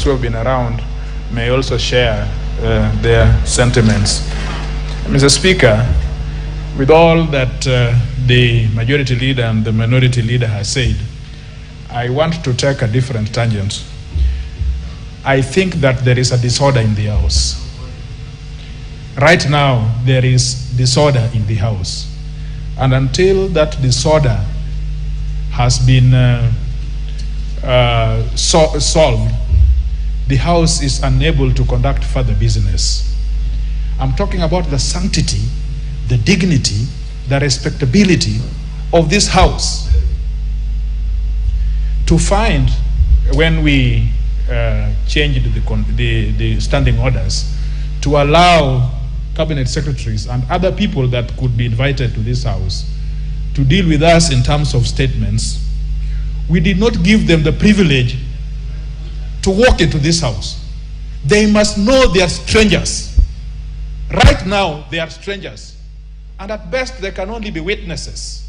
who have been around may also share their sentiments. Mr. Speaker, with all that the majority leader and the minority leader has said, I want to take a different tangent. I think that there is a disorder in the house. Right now, there is disorder in the house. And until that disorder has been solved, the house is unable to conduct further business. I'm talking about the sanctity, the dignity, the respectability of this house. To find, when we changed the standing orders, to allow cabinet secretaries and other people that could be invited to this house to deal with us in terms of statements, we did not give them the privilege to walk into this house. They must know they are strangers. Right now, they are strangers. And at best, they can only be witnesses,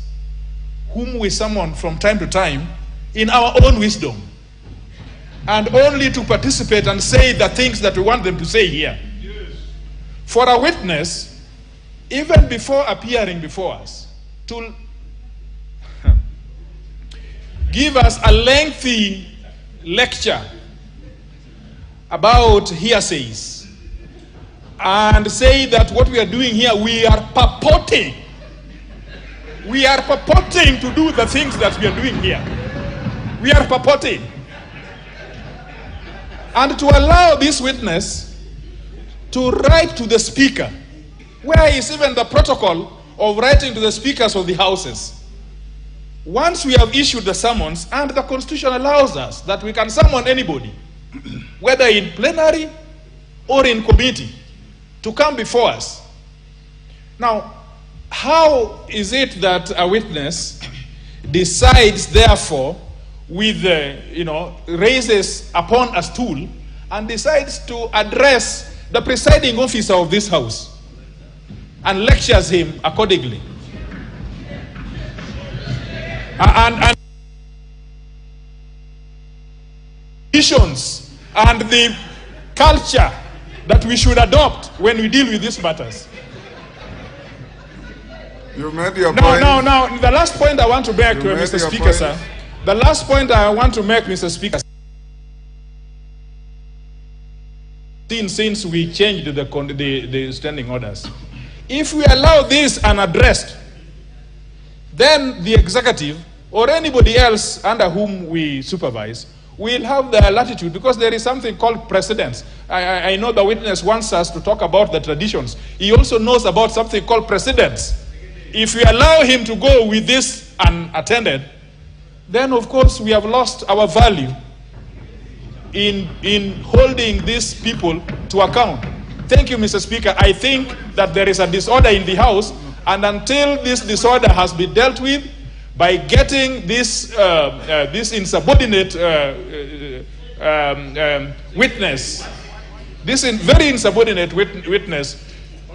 whom we summon from time to time in our own wisdom, and only to participate and say the things that we want them to say here. For a witness, even before appearing before us, to give us a lengthy lecture about hearsays and say that what we are doing here, we are purporting. We are purporting to do the things that we are doing here. We are purporting. And to allow this witness to write to the speaker, where is even the protocol of writing to the speakers of the houses? Once we have issued the summons, and the Constitution allows us that we can summon anybody, whether in plenary or in committee, to come before us. Now, how is it that a witness decides, therefore, with, raises upon a stool and decides to address the presiding officer of this house and lectures him accordingly? And visions and the culture that we should adopt when we deal with these matters. You made your point. Now, the last point I want to make, Mr. Speaker, sir. The last point I want to make, Mr. Speaker, since we changed the standing orders, if we allow this unaddressed, then the executive or anybody else under whom we supervise will have the latitude, because there is something called precedence. I know the witness wants us to talk about the traditions. He also knows about something called precedence. If we allow him to go with this unattended, then of course we have lost our value in holding these people to account. Thank you, Mr. Speaker. I think that there is a disorder in the House, and until this disorder has been dealt with by getting this insubordinate witness, this very insubordinate witness,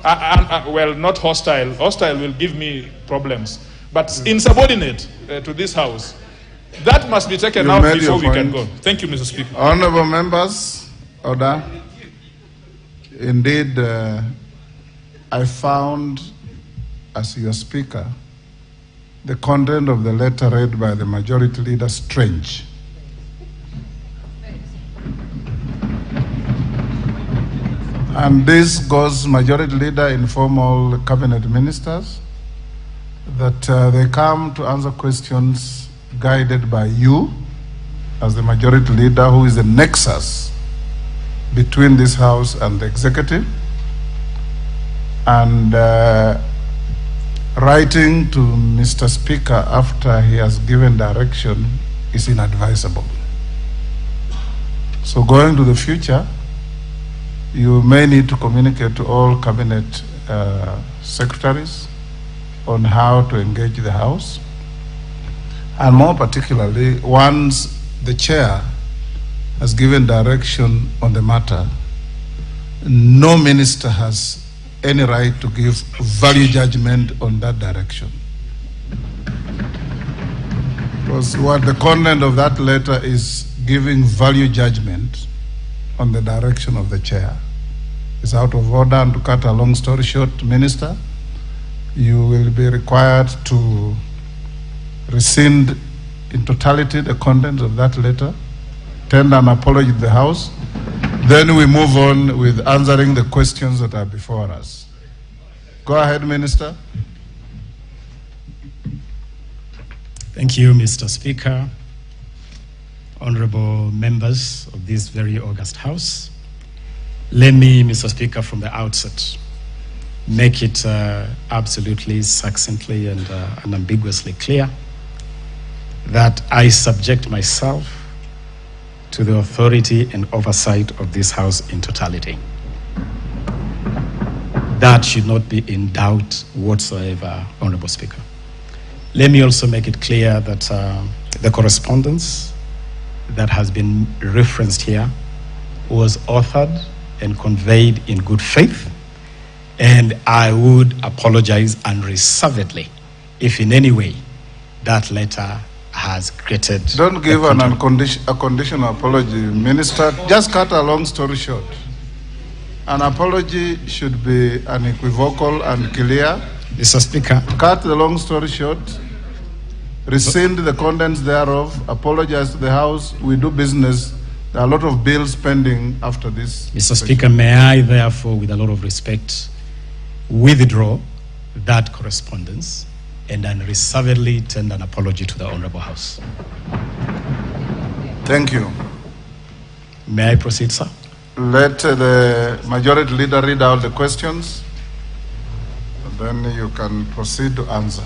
well, not hostile. Hostile will give me problems, but insubordinate to this House. That must be taken out before we can go. Thank you, Mr. Speaker. Honorable members, order. Indeed, I found, as your speaker, the content of the letter read by the majority leader strange. And this goes, majority leader, inform all cabinet ministers that they come to answer questions guided by you as the majority leader, who is the nexus between this House and the executive, and writing to Mr. Speaker after he has given direction is inadvisable. So going to the future, you may need to communicate to all cabinet secretaries on how to engage the House. And more particularly, once the chair has given direction on the matter, no minister has any right to give value judgment on that direction. Because what the content of that letter is giving value judgment on the direction of the chair. It's out of order, and to cut a long story short, Minister, you will be required to rescind in totality the contents of that letter, tender an apology to the House, then we move on with answering the questions that are before us. Go ahead, Minister. Thank you, Mr. Speaker, honorable members of this very august House. Let me, Mr. Speaker, from the outset, make it absolutely succinctly and unambiguously clear that I subject myself to the authority and oversight of this House in totality. That should not be in doubt whatsoever, Honorable Speaker. Let me also make it clear that the correspondence that has been referenced here was authored and conveyed in good faith, and I would apologize unreservedly if in any way that letter has created... Don't give a conditional apology, Minister. Just cut a long story short. An apology should be unequivocal and clear. Mr. Speaker. Cut the long story short. Rescind the contents thereof. Apologize to the House. We do business. There are a lot of bills pending after this. Mr. Speaker, may I therefore, with a lot of respect, withdraw that correspondence and unreservedly tender an apology to the Honorable House. Thank you. May I proceed, sir? Let the Majority Leader read out the questions, and then you can proceed to answer.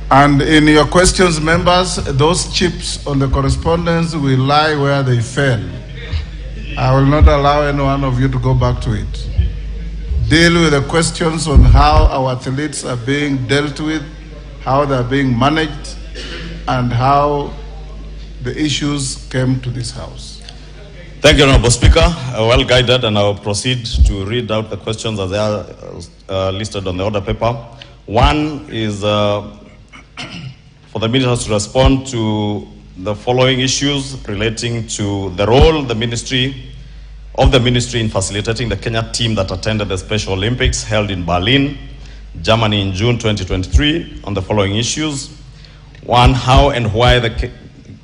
And in your questions, members, those chips on the correspondence will lie where they fell. I will not allow any one of you to go back to it. Deal with the questions on how our athletes are being dealt with, how they are being managed, and how the issues came to this House. Thank you, Honorable Speaker. Well guided, and I will proceed to read out the questions as they are listed on the order paper. One is for the ministers to respond to the following issues relating to the role of the ministry in facilitating the Kenya team that attended the Special Olympics held in Berlin, Germany in June 2023 on the following issues. One, how and why the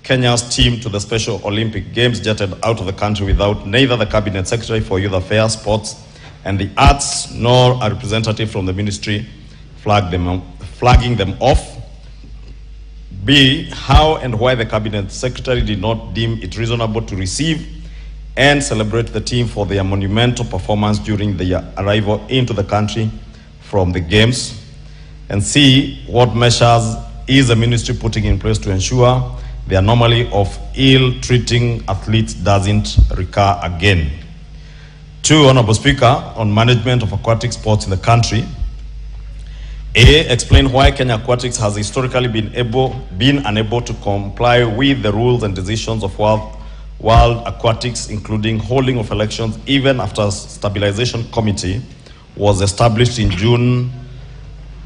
Kenya's team to the Special Olympic Games jetted out of the country without neither the Cabinet Secretary for Youth Affairs, Sports and the Arts nor a representative from the ministry flagging them off. B, how and why the Cabinet Secretary did not deem it reasonable to receive and celebrate the team for their monumental performance during their arrival into the country from the Games. And C, what measures is the ministry putting in place to ensure the anomaly of ill-treating athletes doesn't recur again? Two, Honorable Speaker, on management of aquatic sports in the country. A, explain why Kenya Aquatics has historically been unable to comply with the rules and decisions of World Aquatics, including holding of elections even after a stabilization committee was established in June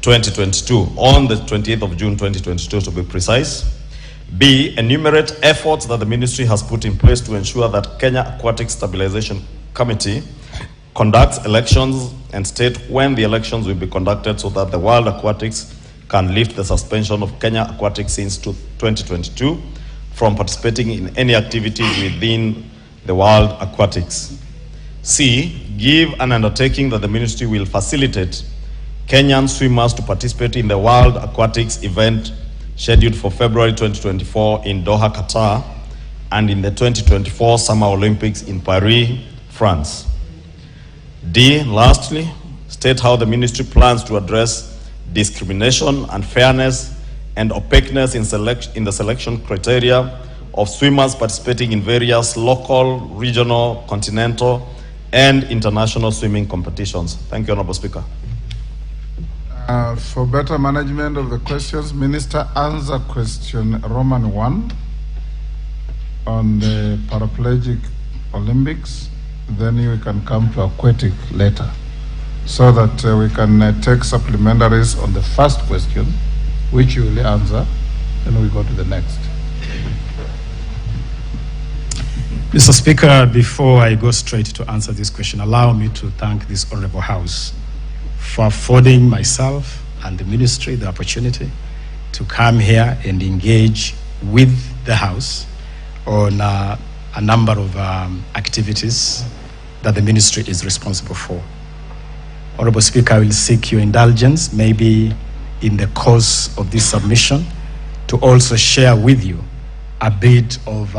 2022, on the 28th of June 2022 to be precise. B, enumerate efforts that the ministry has put in place to ensure that Kenya Aquatics Stabilization Committee conducts elections and state when the elections will be conducted so that the World Aquatics can lift the suspension of Kenya Aquatics since 2022 from participating in any activities within the World Aquatics. C, give an undertaking that the ministry will facilitate Kenyan swimmers to participate in the World Aquatics event scheduled for February 2024 in Doha, Qatar, and in the 2024 Summer Olympics in Paris, France. D, lastly, state how the ministry plans to address discrimination, unfairness, and opaqueness in the selection criteria of swimmers participating in various local, regional, continental, and international swimming competitions. Thank you, Honorable Speaker. For better management of the questions, Minister, answer question Roman 1 on the paraplegic Olympics. Then you can come to aquatic later. so that we can take supplementaries on the first question, which you will answer, then we go to the next. Mr. Speaker, before I go straight to answer this question, allow me to thank this Honorable House for affording myself and the Ministry the opportunity to come here and engage with the House on a number of activities that the Ministry is responsible for. Honorable Speaker, I will seek your indulgence, maybe in the course of this submission, to also share with you a bit of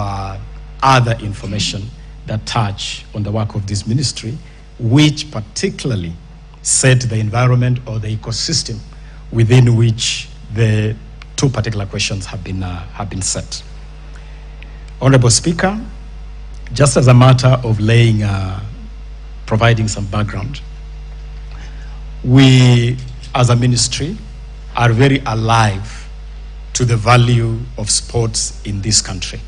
other information that touch on the work of this ministry, which particularly set the environment or the ecosystem within which the two particular questions have been set. Honorable Speaker, just as a matter of providing some background, we as a ministry are very alive to the value of sports in this country.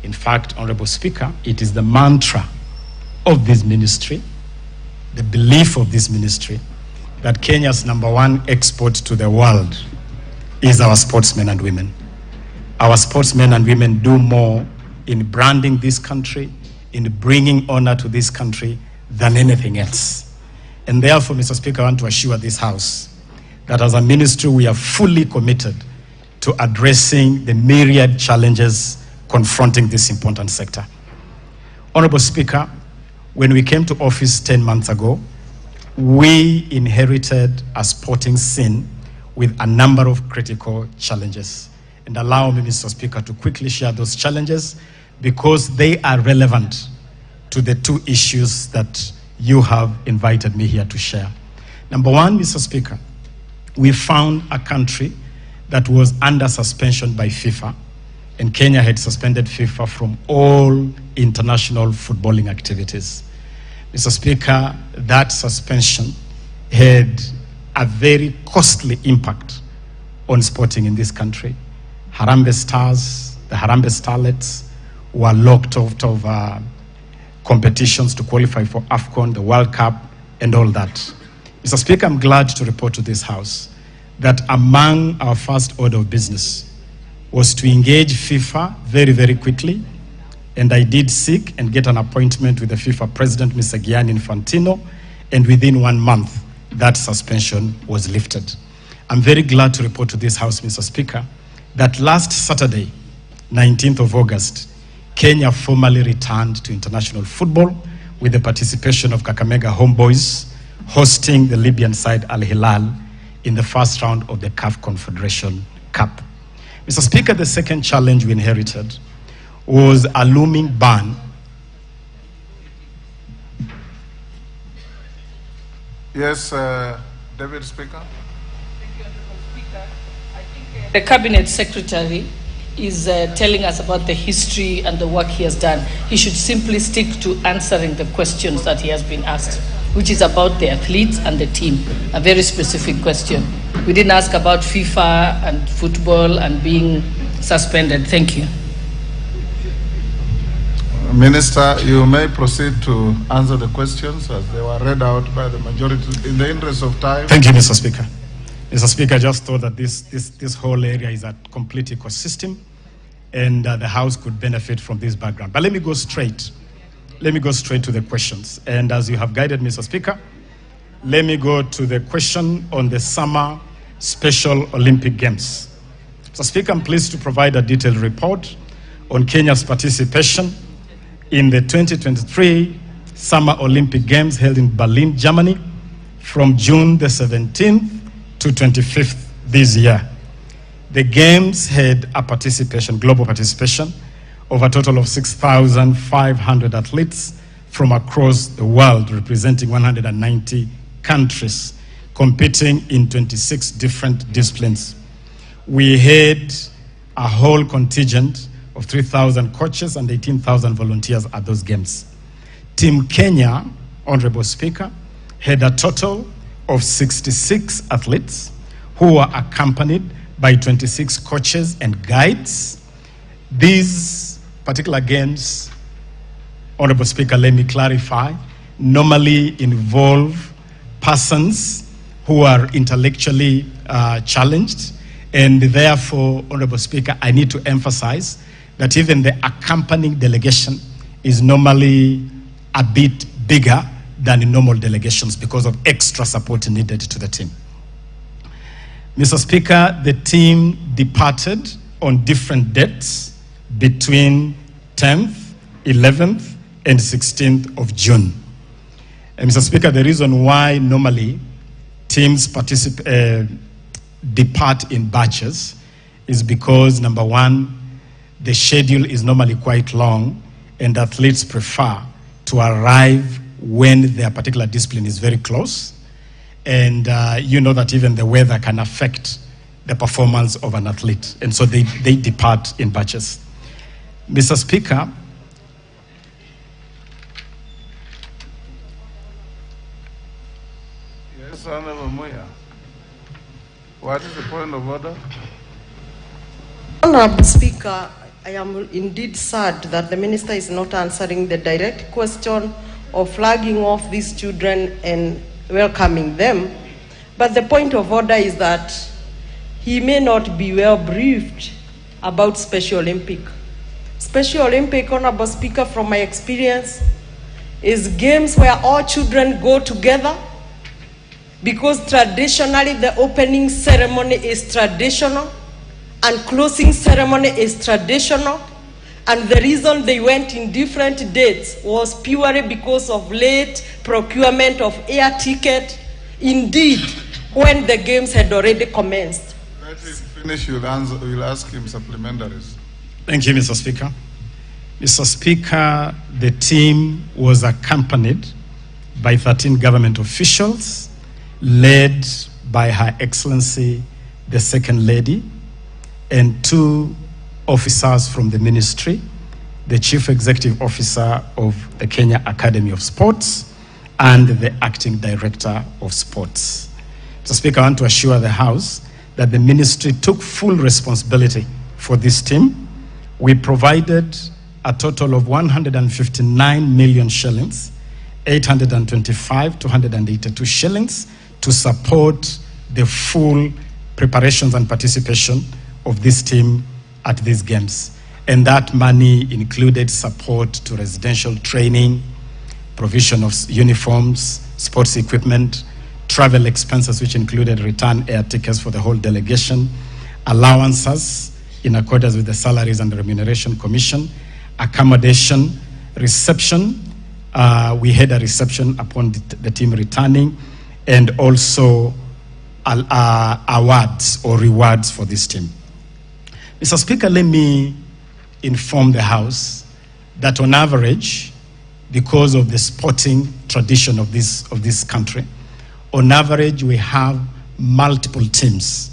In fact, Honorable Speaker, it is the mantra of this ministry, the belief of this ministry, that Kenya's #1 export to the world is our sportsmen and women. Our sportsmen and women do more in branding this country, in bringing honor to this country than anything else. And therefore, Mr. Speaker, I want to assure this House that as a ministry, we are fully committed to addressing the myriad challenges confronting this important sector. Honorable Speaker, when we came to office 10 months ago, we inherited a sporting scene with a number of critical challenges. And allow me, Mr. Speaker, to quickly share those challenges because they are relevant to the two issues that you have invited me here to share. Number one, Mr. Speaker, we found a country that was under suspension by FIFA, and Kenya had suspended FIFA from all international footballing activities. Mr. Speaker, that suspension had a very costly impact on sporting in this country. Harambee Stars, the Harambee Starlets, were locked out of competitions to qualify for AFCON, the World Cup, and all that. Mr. Speaker, I'm glad to report to this House that among our first order of business was to engage FIFA very, very quickly. And I did seek and get an appointment with the FIFA president, Mr. Gianni Infantino, and within 1 month, that suspension was lifted. I'm very glad to report to this House, Mr. Speaker, that last Saturday, 19th of August, Kenya formally returned to international football with the participation of Kakamega Homeboys, hosting the Libyan side Al Hilal in the first round of the CAF Confederation Cup. Mr. Speaker, the second challenge we inherited was a looming ban. Yes, David Speaker. Thank you, Honorable Speaker. I think the Cabinet Secretary is telling us about the history and the work he has done. He should simply stick to answering the questions that he has been asked, which is about the athletes and the team, a very specific question. We didn't ask about FIFA and football and being suspended. Thank you. Minister, you may proceed to answer the questions as they were read out by the majority in the interest of time. Thank you, Mr. Speaker. Mr. Speaker, I just thought that this whole area is a complete ecosystem and the House could benefit from this background. But let me go straight to the questions. And as you have guided, Mr. Speaker, let me go to the question on the Summer Special Olympic Games. Mr. Speaker, I'm pleased to provide a detailed report on Kenya's participation in the 2023 Summer Olympic Games held in Berlin, Germany, from June the 17th to 25th this year. The Games had a global participation of a total of 6,500 athletes from across the world, representing 190 countries, competing in 26 different disciplines. We had a whole contingent of 3,000 coaches and 18,000 volunteers at those games. Team Kenya, Honorable Speaker, had a total of 66 athletes who were accompanied by 26 coaches and guides. These particular games, Honorable Speaker, let me clarify, normally involve persons who are intellectually challenged. And therefore, Honorable Speaker, I need to emphasize that even the accompanying delegation is normally a bit bigger than in normal delegations because of extra support needed to the team. Mr. Speaker, the team departed on different dates between 10th, 11th, and 16th of June. And Mr. Speaker, the reason why normally teams depart in batches is because, number one, the schedule is normally quite long and athletes prefer to arrive when their particular discipline is very close. And you know that even the weather can affect the performance of an athlete. And so they depart in batches. Mr. Speaker, Yes, Honorable Muya. What is the point of order? Honorable Speaker, I am indeed sad that the Minister is not answering the direct question of flagging off these children and welcoming them. But the point of order is that he may not be well briefed about Special Olympic. Special Olympic, Honorable Speaker, from my experience, is games where all children go together, because traditionally the opening ceremony is traditional and closing ceremony is traditional. And the reason they went in different dates was purely because of late procurement of air ticket, indeed, when the games had already commenced. Let him finish, we'll ask him supplementaries. thank you, Mr. Speaker. Mr. Speaker, the team was accompanied by 13 government officials, led by Her Excellency, the Second Lady, and 2 officers from the ministry, the Chief Executive Officer of the Kenya Academy of Sports, and the Acting Director of Sports. Mr. Speaker, I want to assure the House that the ministry took full responsibility for this team. We provided a total of 159 million shillings, 825,282 shillings to support the full preparations and participation of this team at these games. And that money included support to residential training, provision of uniforms, sports equipment, travel expenses, which included return air tickets for the whole delegation, allowances in accordance with the Salaries and Remuneration Commission, accommodation, reception. We had a reception upon the team returning, and also awards or rewards for this team. Mr. Speaker, let me inform the House that on average, because of the sporting tradition of this country, on average we have multiple teams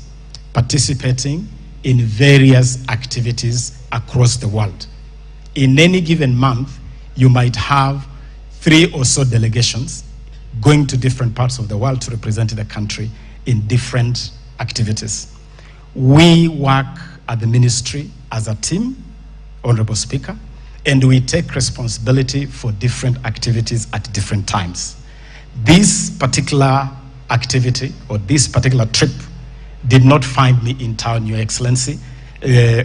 participating in various activities across the world. In any given month, you might have 3 or so delegations going to different parts of the world to represent the country in different activities. We work at the ministry as a team, Honorable Speaker, and we take responsibility for different activities at different times. This particular activity or this particular trip did not find me in town, Your Excellency,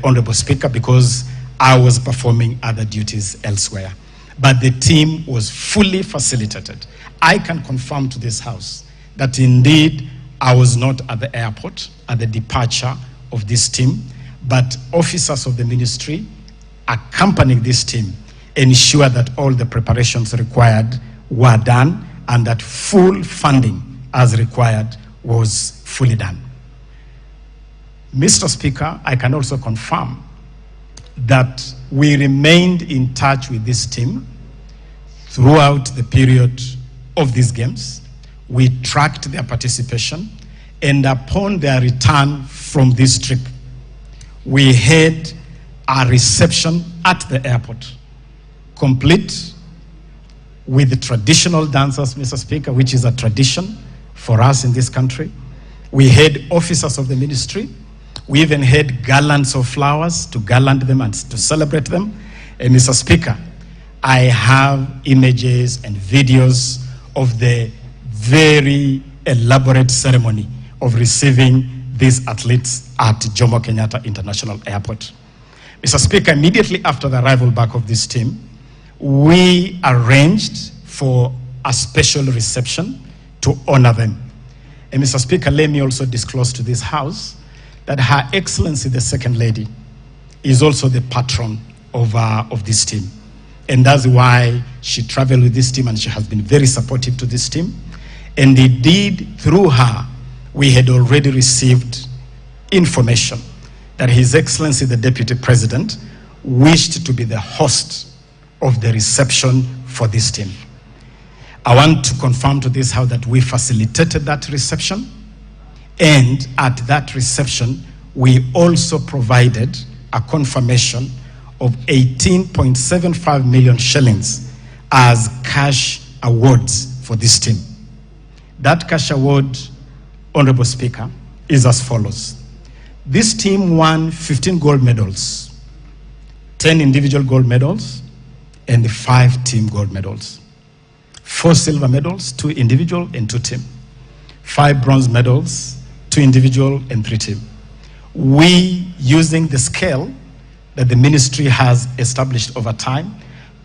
Honorable Speaker, because I was performing other duties elsewhere. But the team was fully facilitated. I can confirm to this House that indeed I was not at the airport at the departure of this team, but officers of the ministry accompanying this team ensure that all the preparations required were done and that full funding as required was fully done. Mr. Speaker, I can also confirm that we remained in touch with this team throughout the period of these games. We tracked their participation, and upon their return from this trip, we had a reception at the airport, complete with the traditional dancers, Mr. Speaker, which is a tradition for us in this country. We had officers of the ministry. We even had garlands of flowers to garland them and to celebrate them. And Mr. Speaker, I have images and videos of the very elaborate ceremony of receiving these athletes at Jomo Kenyatta International Airport. Mr. Speaker, immediately after the arrival back of this team, we arranged for a special reception to honor them. And Mr. Speaker, let me also disclose to this House that Her Excellency, the Second Lady, is also the patron of this team. And that's why she traveled with this team, and she has been very supportive to this team. And indeed, through her, we had already received information that His Excellency, the Deputy President, wished to be the host of the reception for this team. I want to confirm to this House that we facilitated that reception, and at that reception, we also provided a confirmation of 18.75 million shillings as cash awards for this team. That cash award, Honorable Speaker, is as follows. This team won 15 gold medals, 10 individual gold medals, and 5 team gold medals. 4 silver medals, 2 individual and 2 team. 5 bronze medals, 2 individual and 3 team. We, using the scale that the ministry has established over time,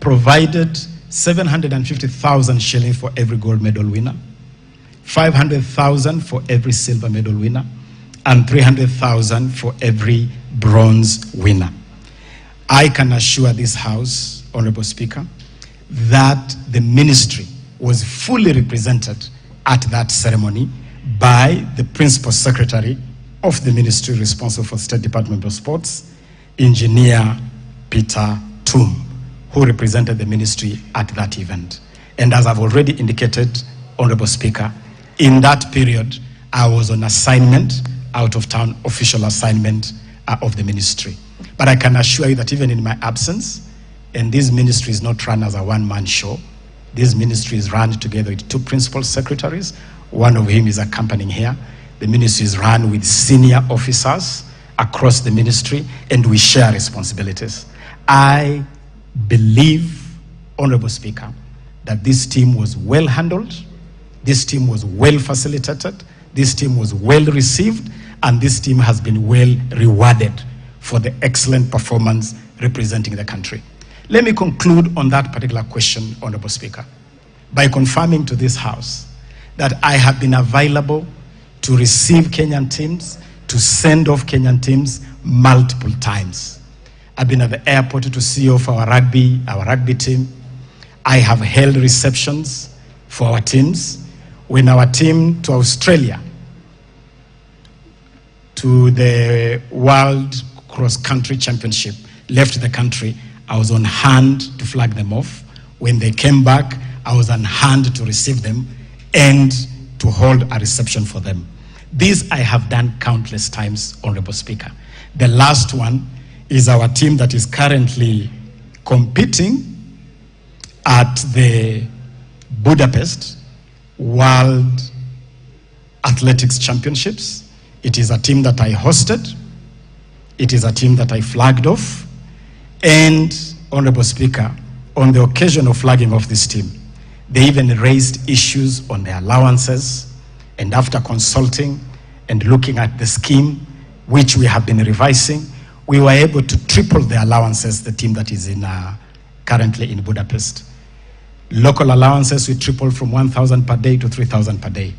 provided 750,000 shillings for every gold medal winner, 500,000 for every silver medal winner, and 300,000 for every bronze winner. I can assure this House, Honorable Speaker, that the ministry was fully represented at that ceremony by the Principal Secretary of the ministry responsible for State Department of Sports, Engineer Peter Toom, who represented the ministry at that event. And as I've already indicated, Honorable Speaker, in that period, I was on assignment, out of town official assignment of the ministry. But I can assure you that even in my absence, and this ministry is not run as a one-man show, this ministry is run together with 2 principal secretaries, one of whom is accompanying here. The ministry is run with senior officers across the ministry, and we share responsibilities. I believe, Honorable Speaker, that this team was well handled, this team was well facilitated, this team was well received, and this team has been well rewarded for the excellent performance representing the country. Let me conclude on that particular question, Honorable Speaker, by confirming to this House that I have been available to receive Kenyan teams, to send off Kenyan teams multiple times. I've been at the airport to see off our rugby team. I have held receptions for our teams. When our team to Australia, to the World Cross Country Championship, left the country, I was on hand to flag them off. When they came back, I was on hand to receive them and to hold a reception for them. This I have done countless times, Honorable Speaker. The last one is our team that is currently competing at the Budapest World Athletics Championships. It is a team that I hosted. It is a team that I flagged off. And, Honorable Speaker, on the occasion of flagging off this team, they even raised issues on their allowances, and after consulting and looking at the scheme, which we have been revising, we were able to triple the allowances, the team that is currently in Budapest. Local allowances, we tripled from 1,000 per day to 3,000 per day.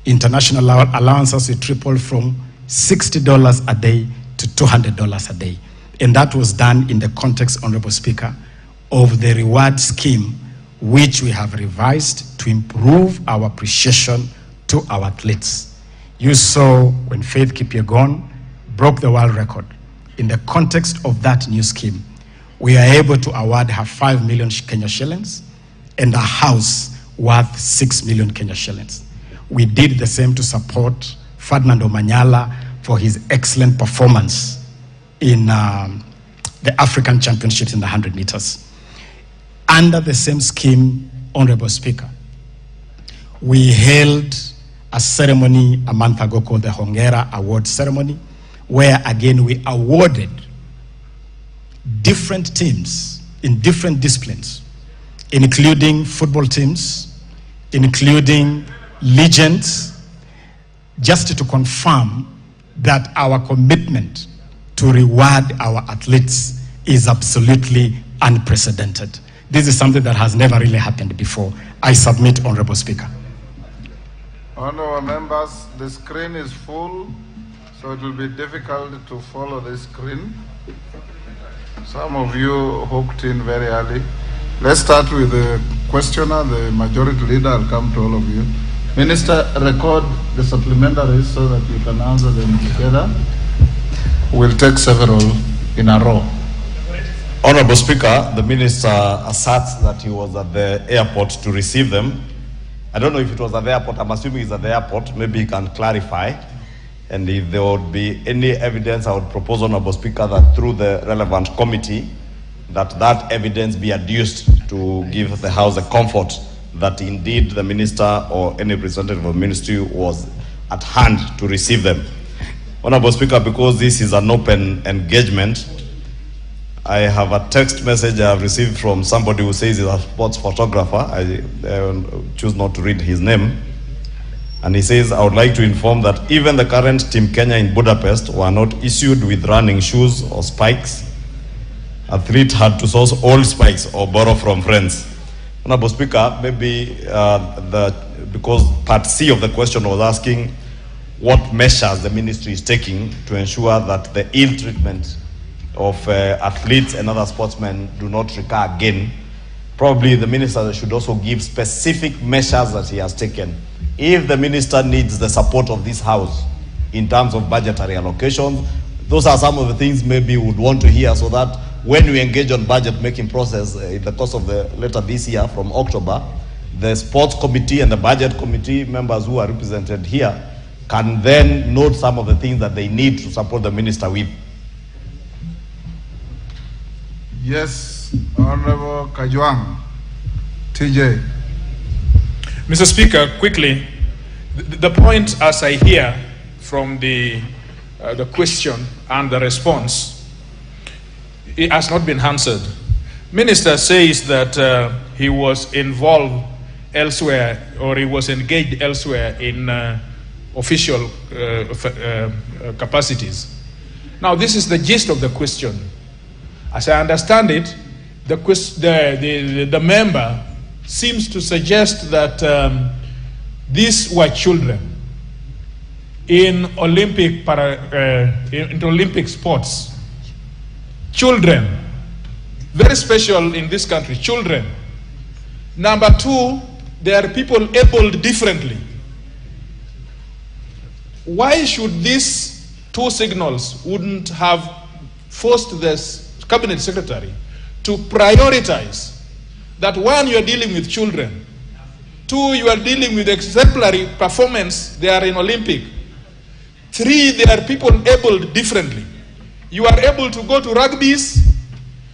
International allowances, we tripled from $60 a day to $200 a day. And that was done in the context, Honorable Speaker, of the reward scheme, which we have revised to improve our appreciation to our athletes. You saw when Faith Kipyegon broke the world record. In the context of that new scheme, we are able to award her 5 million Kenya shillings and a house worth 6 million Kenya shillings. We did the same to support Ferdinand Omanyala for his excellent performance in the African Championships in the 100 meters. Under the same scheme, Honorable Speaker, we held a ceremony a month ago called the Hongera Award Ceremony, where again we awarded different teams in different disciplines, including football teams, including legends, just to confirm that our commitment to reward our athletes is absolutely unprecedented. This is something that has never really happened before. I submit, Honorable Speaker. Honorable members, the screen is full, so it will be difficult to follow the screen. Some of you hooked in very early. Let's start with the questioner, the majority leader. I'll come to all of you. Minister, record the supplementaries so that you can answer them together. We'll take several in a row. Honorable Speaker, the minister asserts that he was at the airport to receive them. I don't know if it was at the airport. I'm assuming it's at the airport. Maybe he can clarify. And if there would be any evidence, I would propose, Honorable Speaker, that through the relevant committee, that evidence be adduced to give the House the comfort that indeed the minister or any representative of the ministry was at hand to receive them. Honorable Speaker, because this is an open engagement, I have a text message I have received from somebody who says he's a sports photographer. I choose not to read his name. And he says, I would like to inform that even the current Team Kenya in Budapest were not issued with running shoes or spikes. Athlete had to source old spikes or borrow from friends. Honorable Speaker, maybe because part C of the question was asking what measures the ministry is taking to ensure that the ill treatment of athletes and other sportsmen do not recur again. Probably the minister should also give specific measures that he has taken. If the minister needs the support of this House in terms of budgetary allocations, those are some of the things maybe we would want to hear, so that when we engage on budget making process in the course of the later this year from October, the sports committee and the budget committee members who are represented here can then note some of the things that they need to support the minister with. Yes, Honorable Kajwang, TJ. Mr. Speaker, quickly, the point as I hear from the question and the response, it has not been answered. Minister says that he was involved elsewhere, or he was engaged elsewhere in official capacities. Now, this is the gist of the question. As I understand it, the member seems to suggest that these were children in Olympic sports. Children, very special in this country, children. Number two, there are people abled differently. Why should these two signals wouldn't have forced this cabinet secretary to prioritize that? One, you are dealing with children. Two, you are dealing with exemplary performance. They are in Olympic. Three, there are people abled differently. You are able to go to rugby's.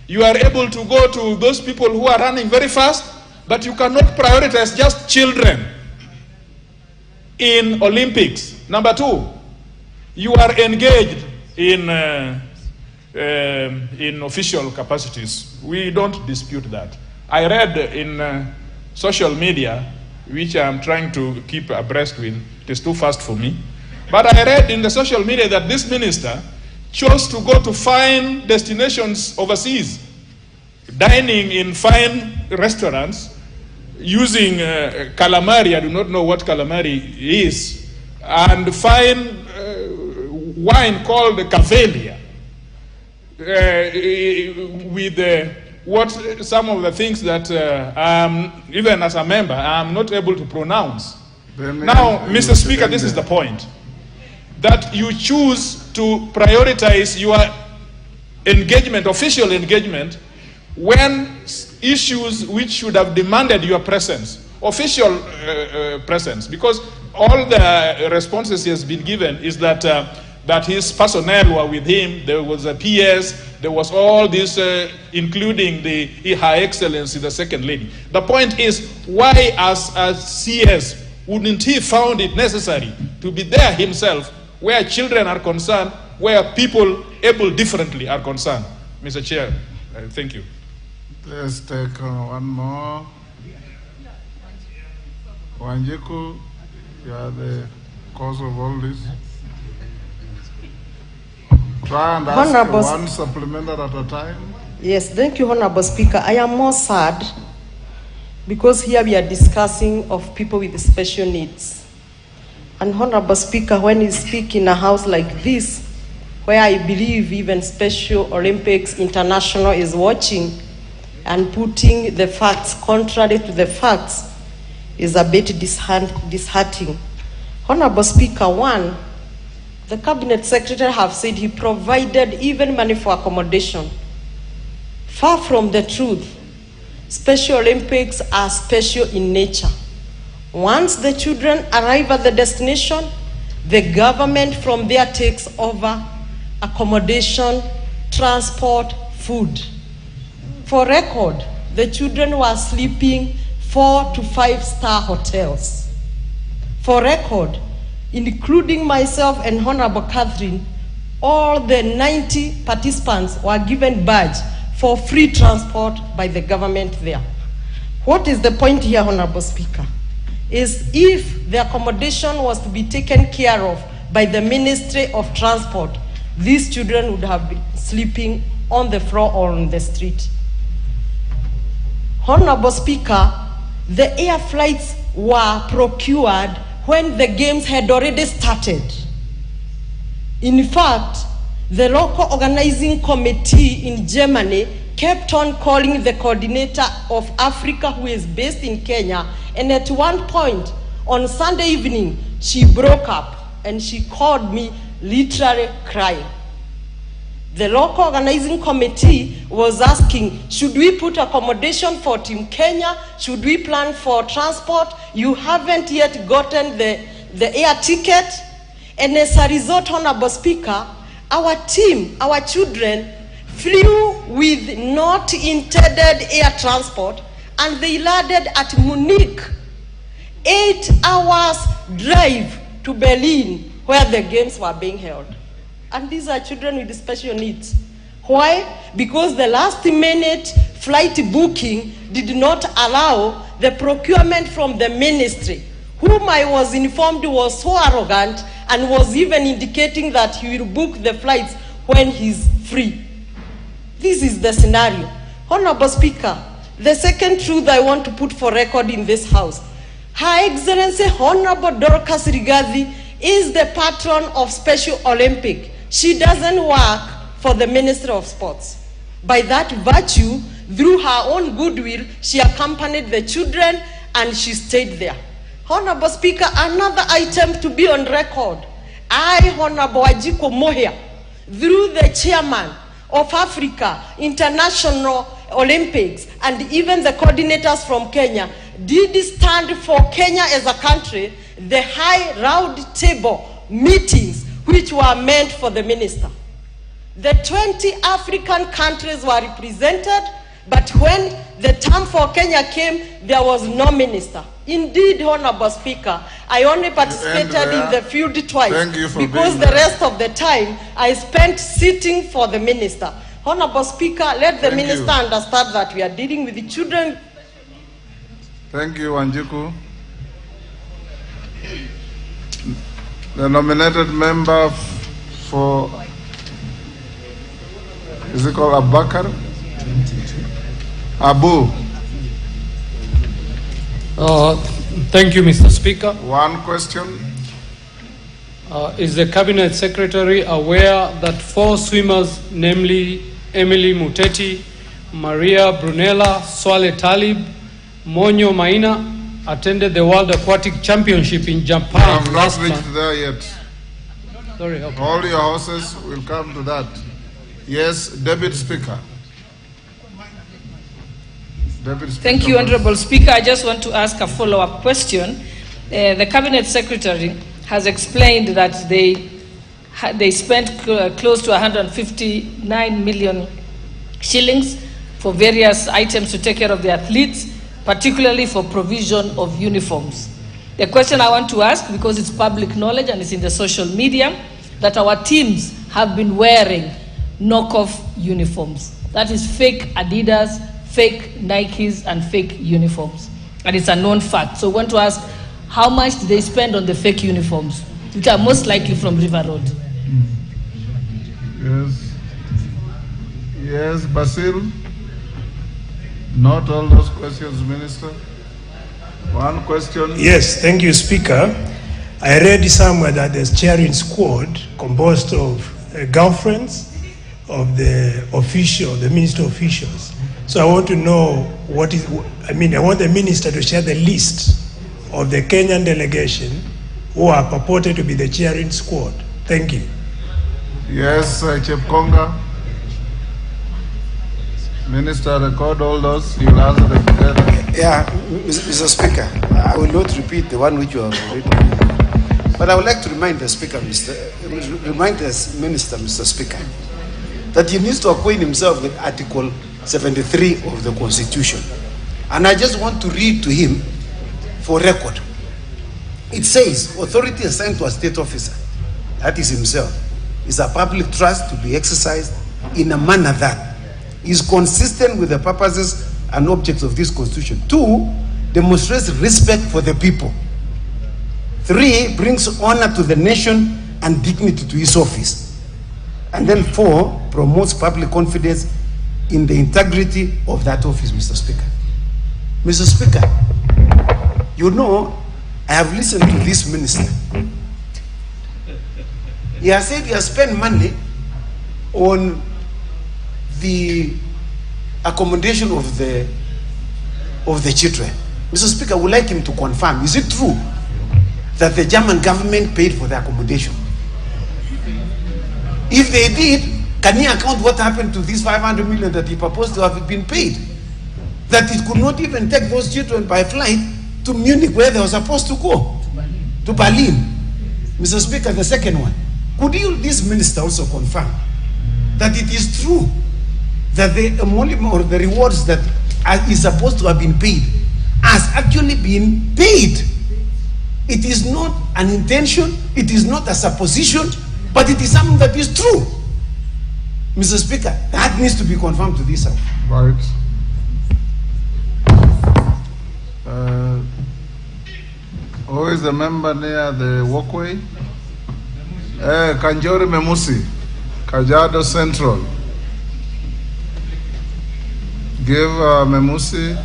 You are able to go to those people who are running very fast, but you cannot prioritize just children in Olympics. Number two, you are engaged in official capacities. We don't dispute that. I read in social media, which I'm trying to keep abreast with, it is too fast for me, but I read in the social media that this minister chose to go to fine destinations overseas, dining in fine restaurants, using calamari, I do not know what calamari is, and fine wine called Cavelia, with what some of the things that even as a member, I'm not able to pronounce. Now, Mr. Speaker, this is the point. That you choose to prioritize your engagement, official engagement, when issues which should have demanded your presence, official presence, because all the responses he has been given is that that his personnel were with him. There was a PS, there was all this, including Her Excellency, the Second Lady. The point is, why as CS wouldn't he found it necessary to be there himself where children are concerned, where people able differently are concerned? Mr. Chair, thank you. Let's take one more. Wanjiku, you are the cause of all this. Try and ask Honorable one supplementary at a time. Yes, thank you, Honorable Speaker. I am more sad because here we are discussing of people with special needs. And Honorable Speaker, when you speak in a house like this, where I believe even Special Olympics International is watching and putting the facts contrary to the facts, is a bit disheartening. Honorable Speaker, one, the Cabinet Secretary have said he provided even money for accommodation. Far from the truth. Special Olympics are special in nature. Once the children arrive at the destination, the government from there takes over accommodation, transport, food. For record, the children were sleeping 4 to 5-star hotels. For record, including myself and Honorable Catherine, all the 90 participants were given badge for free transport by the government there. What is the point here, Honorable Speaker? Is if the accommodation was to be taken care of by the Ministry of Transport, these children would have been sleeping on the floor or on the street. Honorable Speaker, the air flights were procured when the games had already started. In fact, the local organizing committee in Germany kept on calling the coordinator of Africa, who is based in Kenya, and at one point on Sunday evening, she broke up and she called me literally crying. The local organizing committee was asking, should we put accommodation for Team Kenya? Should we plan for transport? You haven't yet gotten the air ticket. And as a result, Honorable Speaker, our team, our children, flew with not intended air transport, and they landed at Munich. 8 hours drive to Berlin, where the games were being held. And these are children with special needs. Why? Because the last minute flight booking did not allow the procurement from the ministry, whom I was informed was so arrogant and was even indicating that he will book the flights when he's free. This is the scenario. Honorable Speaker, the second truth I want to put for record in this House, Her Excellency Honorable Dorcas Rigathi is the patron of Special Olympic. She doesn't work for the Ministry of Sports. By that virtue, through her own goodwill, she accompanied the children and she stayed there. Honorable Speaker, another item to be on record. I, Honorable Ajiko Mohia, through the chairman of Africa International Olympics and even the coordinators from Kenya, did stand for Kenya as a country, the high round table meetings which were meant for the minister. The 20 African countries were represented, but when the time for Kenya came, there was no minister. Indeed, Honorable Speaker, I only participated in the field twice because the rest of the time I spent sitting for the minister. Honorable Speaker, let the minister understand that we are dealing with the children. Thank you, Wanjiku. The nominated member for, is it called Abakar? Abu. Thank you, Mr. Speaker. One question. Is the Cabinet Secretary aware that 4 swimmers, namely Emily Muteti, Maria Brunella, Swale Talib, Monyo Maina, attended the World Aquatic Championship in Japan? I have not reached there yet. Sorry, okay. All your horses will come to that. Yes, Deputy Speaker. Thank you, Honorable Speaker. I just want to ask a follow-up question. The Cabinet Secretary has explained that they spent close to 159 million shillings for various items to take care of the athletes, particularly for provision of uniforms. The question I want to ask, because it's public knowledge and it's in the social media, that our teams have been wearing knockoff uniforms. That is fake Adidas, fake Nikes, and fake uniforms. And it's a known fact. So I want to ask how much did they spend on the fake uniforms, which are most likely from River Road? Yes. Yes, Basil. Not all those questions, Minister. One question. Yes, thank you, Speaker. I read somewhere that there's chairing squad composed of girlfriends of the official, the minister officials. So I want to know what is, I want the minister to share the list of the Kenyan delegation who are purported to be the chairing squad. Thank you. Yes, Chepkonga. Minister, record all those. You'll answer them together. Yeah, Mr. Speaker, I will not repeat the one which you have already read. But I would like to remind the Speaker, remind the Minister, Mr. Speaker, that he needs to acquaint himself with Article 73 of the Constitution. And I just want to read to him for record. It says, authority assigned to a state officer, that is himself, is a public trust to be exercised in a manner that is consistent with the purposes and objects of this Constitution. 2, demonstrates respect for the people. 3, brings honor to the nation and dignity to his office. And then 4, promotes public confidence in the integrity of that office, Mr. Speaker. Mr. Speaker, you know, I have listened to this minister. He has said he has spent money on the accommodation of the children. Mr. Speaker, I would like him to confirm, is it true that the German government paid for the accommodation? If they did, can he account what happened to these 500 million that he proposed to have been paid? That it could not even take those children by flight to Munich, where they were supposed to go, to Berlin. Mr. Speaker, the second one, could you, this minister, also confirm that it is true that the emolument or the rewards that is supposed to have been paid has actually been paid? It is not an intention, it is not a supposition, but it is something that is true. Mr. Speaker, that needs to be confirmed to this House. Right. Who is the member near the walkway? Kanjori Memusi, Kajiado Central. Give Memusi.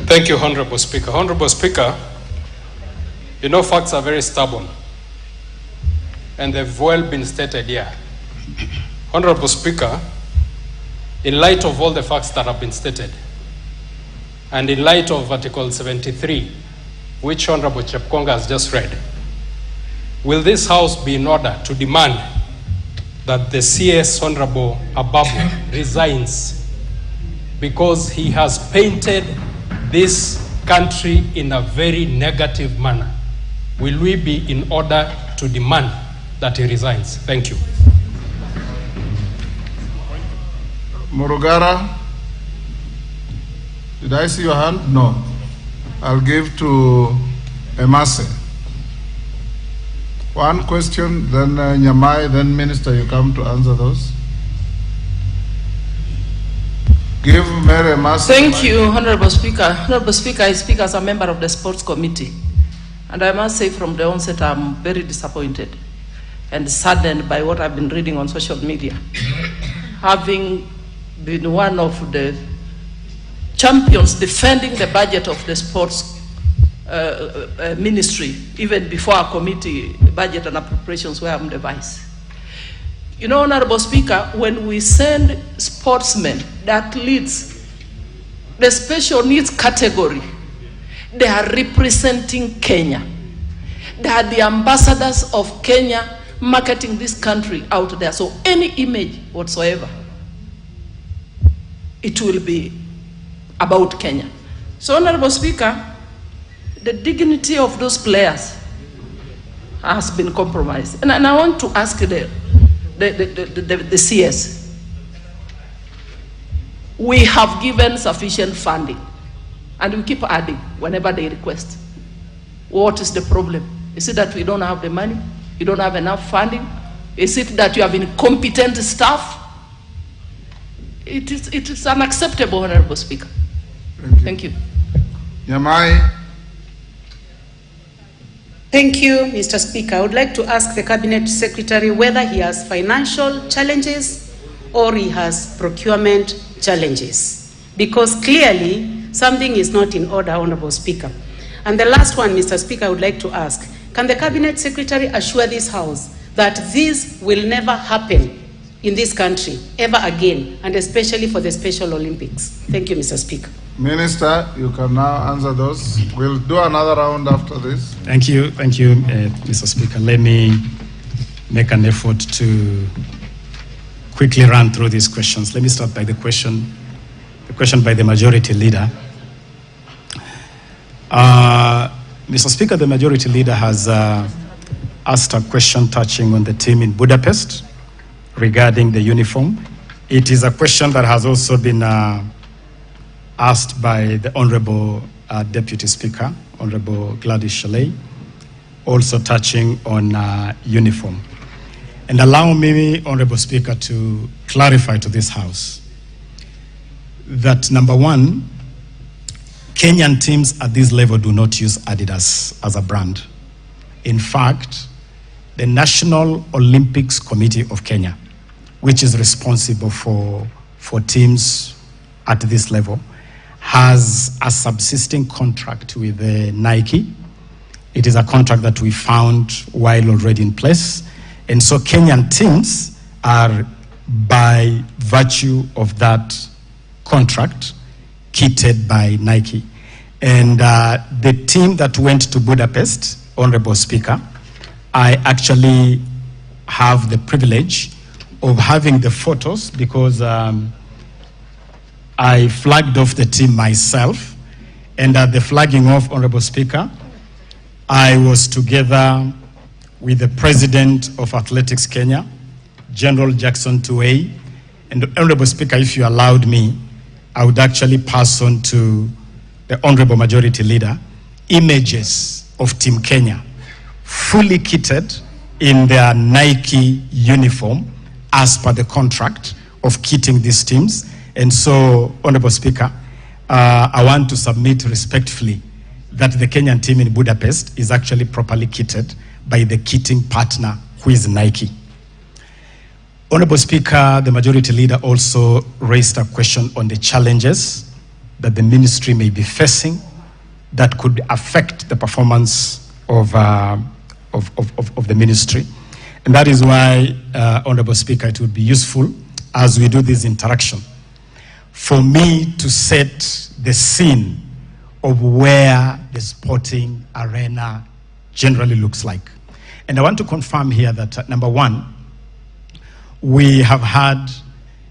Thank you, Honorable Speaker. Honorable Speaker, you know facts are very stubborn, and they've well been stated here. Honorable Speaker, in light of all the facts that have been stated, and in light of Article 73, which Honorable Chepkonga has just read, will this House be in order to demand that the CS Honorable Ababu resigns because he has painted this country in a very negative manner? Will we be in order to demand that he resigns? Thank you. Murugara, did I see your hand? No. I'll give to Emase. One question, then Nyamai, then Minister, you come to answer those. Give Mary Emase. Thank you, Honorable Speaker. Honorable Speaker, I speak as a member of the Sports Committee. And I must say from the onset, I'm very disappointed and saddened by what I've been reading on social media. Having been one of the champions defending the budget of the sports ministry, even before our committee, budget and appropriations, where I'm the vice. You know, Honorable Speaker, when we send sportsmen, the athletes, the special needs category, they are representing Kenya. They are the ambassadors of Kenya marketing this country out there. So any image whatsoever, it will be about Kenya. So, Honorable Speaker, the dignity of those players has been compromised. And I want to ask the CS. We have given sufficient funding, and we keep adding whenever they request. What is the problem? Is it that we don't have the money? You don't have enough funding? Is it that you have incompetent staff? It is unacceptable, Honorable Speaker. Thank you. Nyamai. Thank you, Mr. Speaker. I would like to ask the Cabinet Secretary whether he has financial challenges or he has procurement challenges, because clearly something is not in order, Honorable Speaker. And the last one, Mr. Speaker, I would like to ask, can the Cabinet Secretary assure this House that this will never happen in this country ever again, and especially for the Special Olympics? Thank you, Mr. Speaker. Minister, you can now answer those. We'll do another round after this. Thank you, Mr. Speaker. Let me make an effort to quickly run through these questions. Let me start by the question by the Majority Leader. Mr. Speaker, the Majority Leader has asked a question touching on the team in Budapest regarding the uniform. It is a question that has also been asked by the Honorable Deputy Speaker, Honorable Gladys Shelley, also touching on uniform. And allow me, Honorable Speaker, to clarify to this House that, number one, Kenyan teams at this level do not use Adidas as a brand. In fact, the National Olympics Committee of Kenya, which is responsible for teams at this level, has a subsisting contract with Nike. It is a contract that we found while already in place. And so Kenyan teams are, by virtue of that contract, kitted by Nike. And the team that went to Budapest, Honorable Speaker, I actually have the privilege of having the photos because I flagged off the team myself, and at the flagging off, Honorable Speaker, I was together with the President of Athletics Kenya, General Jackson Tuwei, and Honorable Speaker, if you allowed me, I would actually pass on to the Honorable Majority Leader images of Team Kenya, fully kitted in their Nike uniform as per the contract of kitting these teams. And so, Honorable Speaker, I want to submit respectfully that the Kenyan team in Budapest is actually properly kitted by the kitting partner, who is Nike. Honorable Speaker, the Majority Leader also raised a question on the challenges that the ministry may be facing that could affect the performance of the ministry. And that is why, Honorable Speaker, it would be useful as we do this interaction for me to set the scene of where the sporting arena generally looks like. And I want to confirm here that, number one, we have had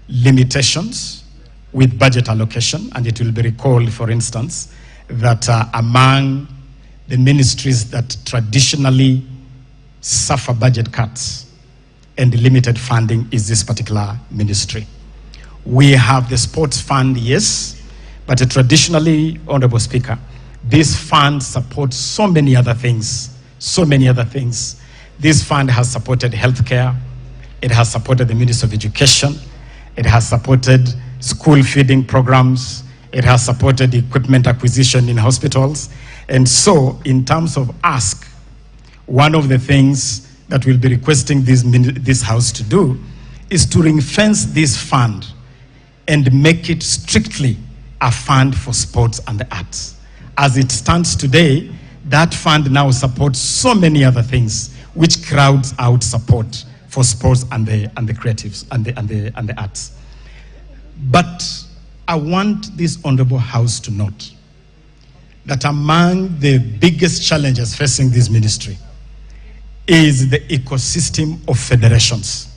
limitations with budget allocation, and it will be recalled, for instance, that among the ministries that traditionally suffer budget cuts and limited funding is this particular ministry. We have the sports fund, yes, but traditionally, Honorable Speaker, this fund supports so many other things, This fund has supported healthcare, it has supported the Ministry of Education, it has supported school feeding programs, it has supported equipment acquisition in hospitals. And so, in terms of ask, one of the things that we'll be requesting this House to do is to ring-fence this fund and make it strictly a fund for sports and the arts. As it stands today, that fund now supports so many other things, which crowds out support for sports and the creatives and the arts. But I want this Honorable House to note that among the biggest challenges facing this ministry is the ecosystem of federations.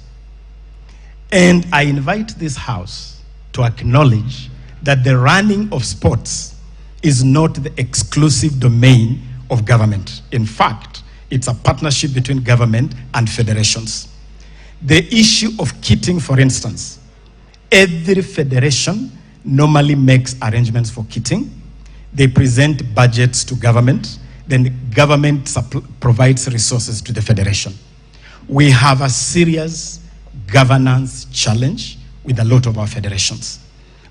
And I invite this House to acknowledge that the running of sports is not the exclusive domain of government. In fact, it's a partnership between government and federations. The issue of kitting, for instance, every federation normally makes arrangements for kitting. They present budgets to government, then government provides resources to the federation. We have a serious governance challenge with a lot of our federations.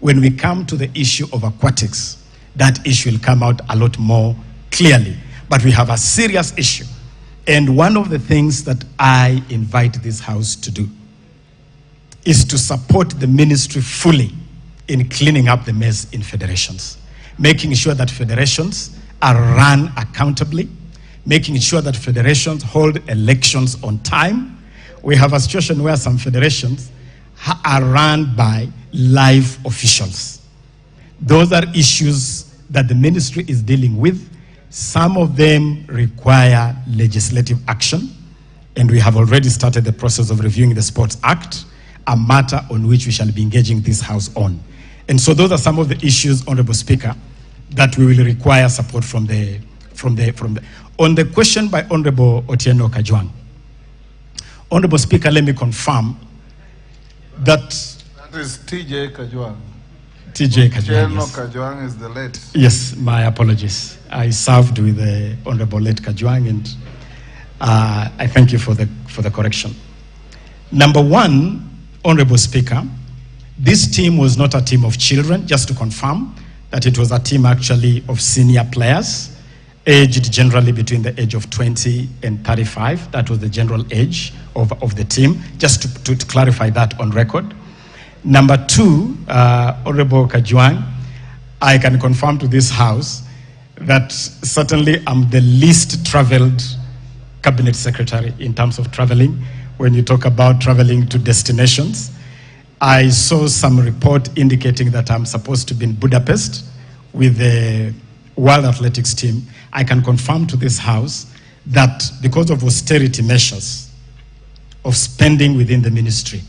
When we come to the issue of aquatics, that issue will come out a lot more clearly. But we have a serious issue. And one of the things that I invite this House to do is to support the ministry fully in cleaning up the mess in federations, making sure that federations are run accountably, making sure that federations hold elections on time. We have a situation where some federations are run by live officials. Those are issues that the ministry is dealing with. Some of them require legislative action, and we have already started the process of reviewing the Sports Act, a matter on which we shall be engaging this House on. And so those are some of the issues, Honorable Speaker, that we will require support from the. On the question by Honorable Otieno Kajwang, Honorable Speaker, let me confirm that. That is TJ Kajwang. TJ Kajwang. Otieno Kajwang is the late. Yes, my apologies. I served with the Honorable late Kajwang, and I thank you for the correction. Number one, Honorable Speaker, this team was not a team of children, just to confirm that it was a team actually of senior players, aged generally between the age of 20 and 35. That was the general age of the team, just to clarify that on record. Number two, Honorable Kajwang, I can confirm to this House that certainly I'm the least traveled cabinet secretary in terms of traveling. When you talk about traveling to destinations, I saw some report indicating that I'm supposed to be in Budapest with the World Athletics team. I can confirm to this House that because of austerity measures of spending within the ministry,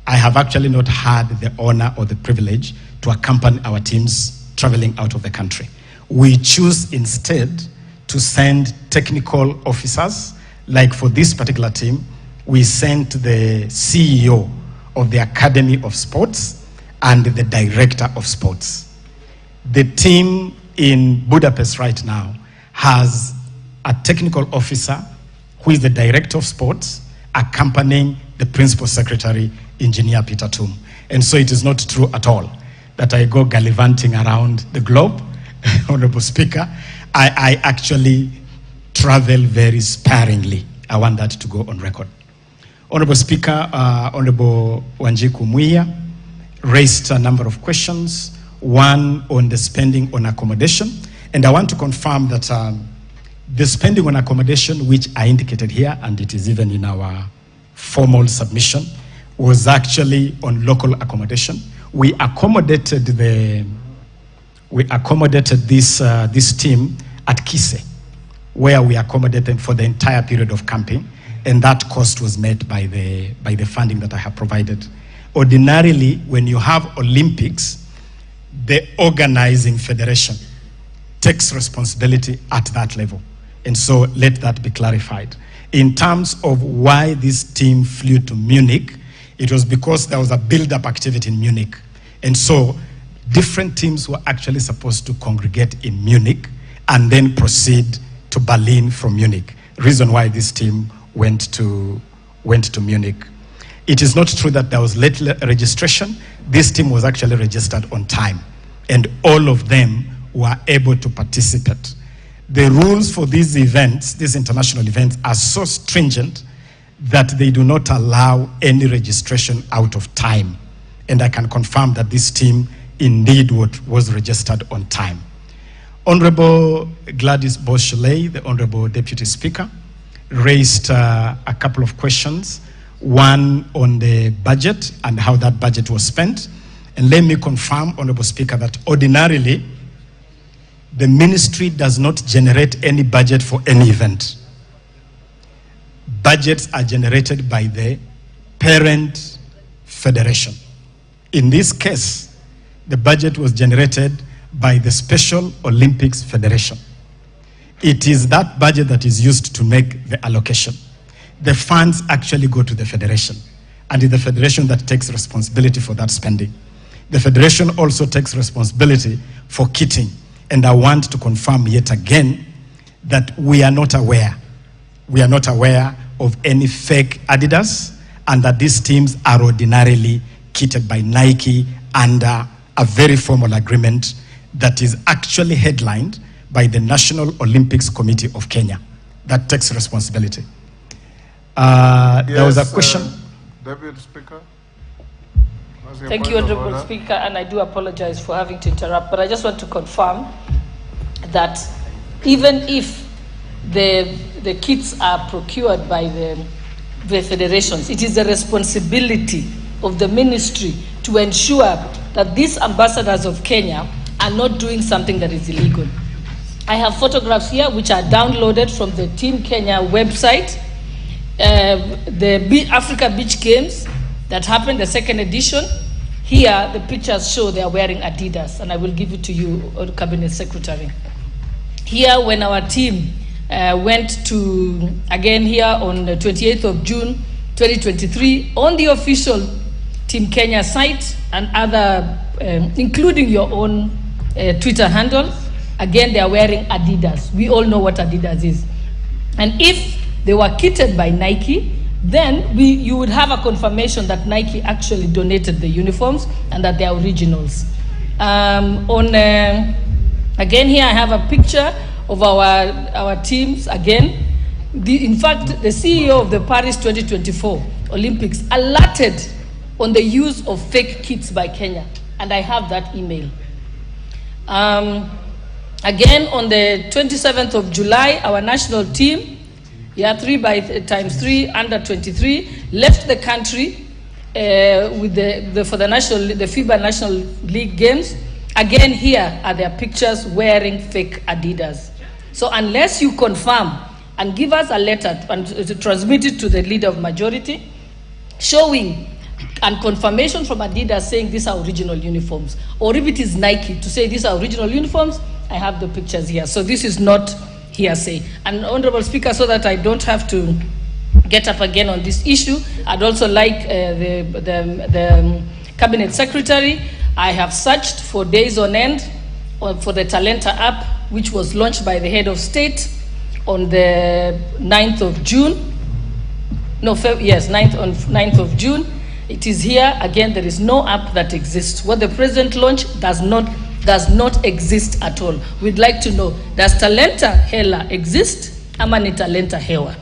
I have actually not had the honor or the privilege to accompany our teams traveling out of the country. We choose instead to send technical officers, like for this particular team, we sent the CEO of the Academy of Sports and the Director of Sports. The team in Budapest right now has a technical officer who is the Director of Sports accompanying the Principal Secretary, Engineer Peter Tum. And so it is not true at all that I go gallivanting around the globe, Honorable Speaker. I actually travel very sparingly. I want that to go on record. Honorable Speaker, Honorable Wanjiku Muia raised a number of questions, one on the spending on accommodation. And I want to confirm that the spending on accommodation, which I indicated here, and it is even in our formal submission, was actually on local accommodation. We accommodated this team at Kise, where we accommodated them for the entire period of camping, and that cost was met by the funding that I have provided. Ordinarily, when you have Olympics, the organizing federation takes responsibility at that level. And so let that be clarified. In terms of why this team flew to Munich, it was because there was a build-up activity in Munich. And so different teams were actually supposed to congregate in Munich and then proceed to Berlin from Munich. Reason why this team went to Munich. It is not true that there was late registration. This team was actually registered on time, and all of them were able to participate. The rules for these events, these international events, are so stringent that they do not allow any registration out of time. And I can confirm that this team indeed was registered on time. Honorable Gladys Boschley, the Honorable Deputy Speaker, raised a couple of questions, one on the budget and how that budget was spent. And let me confirm, Honorable Speaker, that ordinarily the ministry does not generate any budget for any event. Budgets are generated by the parent federation. In this case, the budget was generated by the Special Olympics Federation. It is that budget that is used to make the allocation. The funds actually go to the federation, and it's the federation that takes responsibility for that spending. The federation also takes responsibility for kitting, and I want to confirm yet again that we are not aware of any fake Adidas, and that these teams are ordinarily kitted by Nike under a very formal agreement that is actually headlined by the National Olympics Committee of Kenya that takes responsibility. There was a question. Deputy Speaker. Thank you, Honorable Speaker, and I do apologize for having to interrupt, but I just want to confirm that even if the kits are procured by the federations, it is the responsibility of the ministry to ensure that these ambassadors of Kenya are not doing something that is illegal. I have photographs here which are downloaded from the Team Kenya website. The Africa Beach Games that happened, the second edition. Here, the pictures show they are wearing Adidas, and I will give it to you, Cabinet Secretary. Here, when our team went to, again here on the 28th of June, 2023, on the official Team Kenya site and other, including your own Twitter handle, again, they are wearing Adidas. We all know what Adidas is. And if they were kitted by Nike, then you would have a confirmation that Nike actually donated the uniforms and that they are originals. Again, here I have a picture of our teams again. In fact, the CEO of the Paris 2024 Olympics alerted on the use of fake kits by Kenya, and I have that email. Again, on the 27th of July, our national team, 3x3 under 23, left the country with for the FIBA National League Games. Again, here are their pictures wearing fake Adidas. So unless you confirm and give us a letter and transmit it to the leader of majority, showing and confirmation from Adidas saying these are original uniforms, or if it is Nike to say these are original uniforms, I have the pictures here. So this is not hearsay. And Honorable Speaker, so that I don't have to get up again on this issue, I'd also like the Cabinet Secretary. I have searched for days on end for the Talenta app, which was launched by the head of state on the 9th of June. No, yes, 9th of June. It is here. Again, there is no app that exists. What the President launched does not exist at all. We'd like to know, does Talenta Hela exist? Ama ni Talenta Hewa?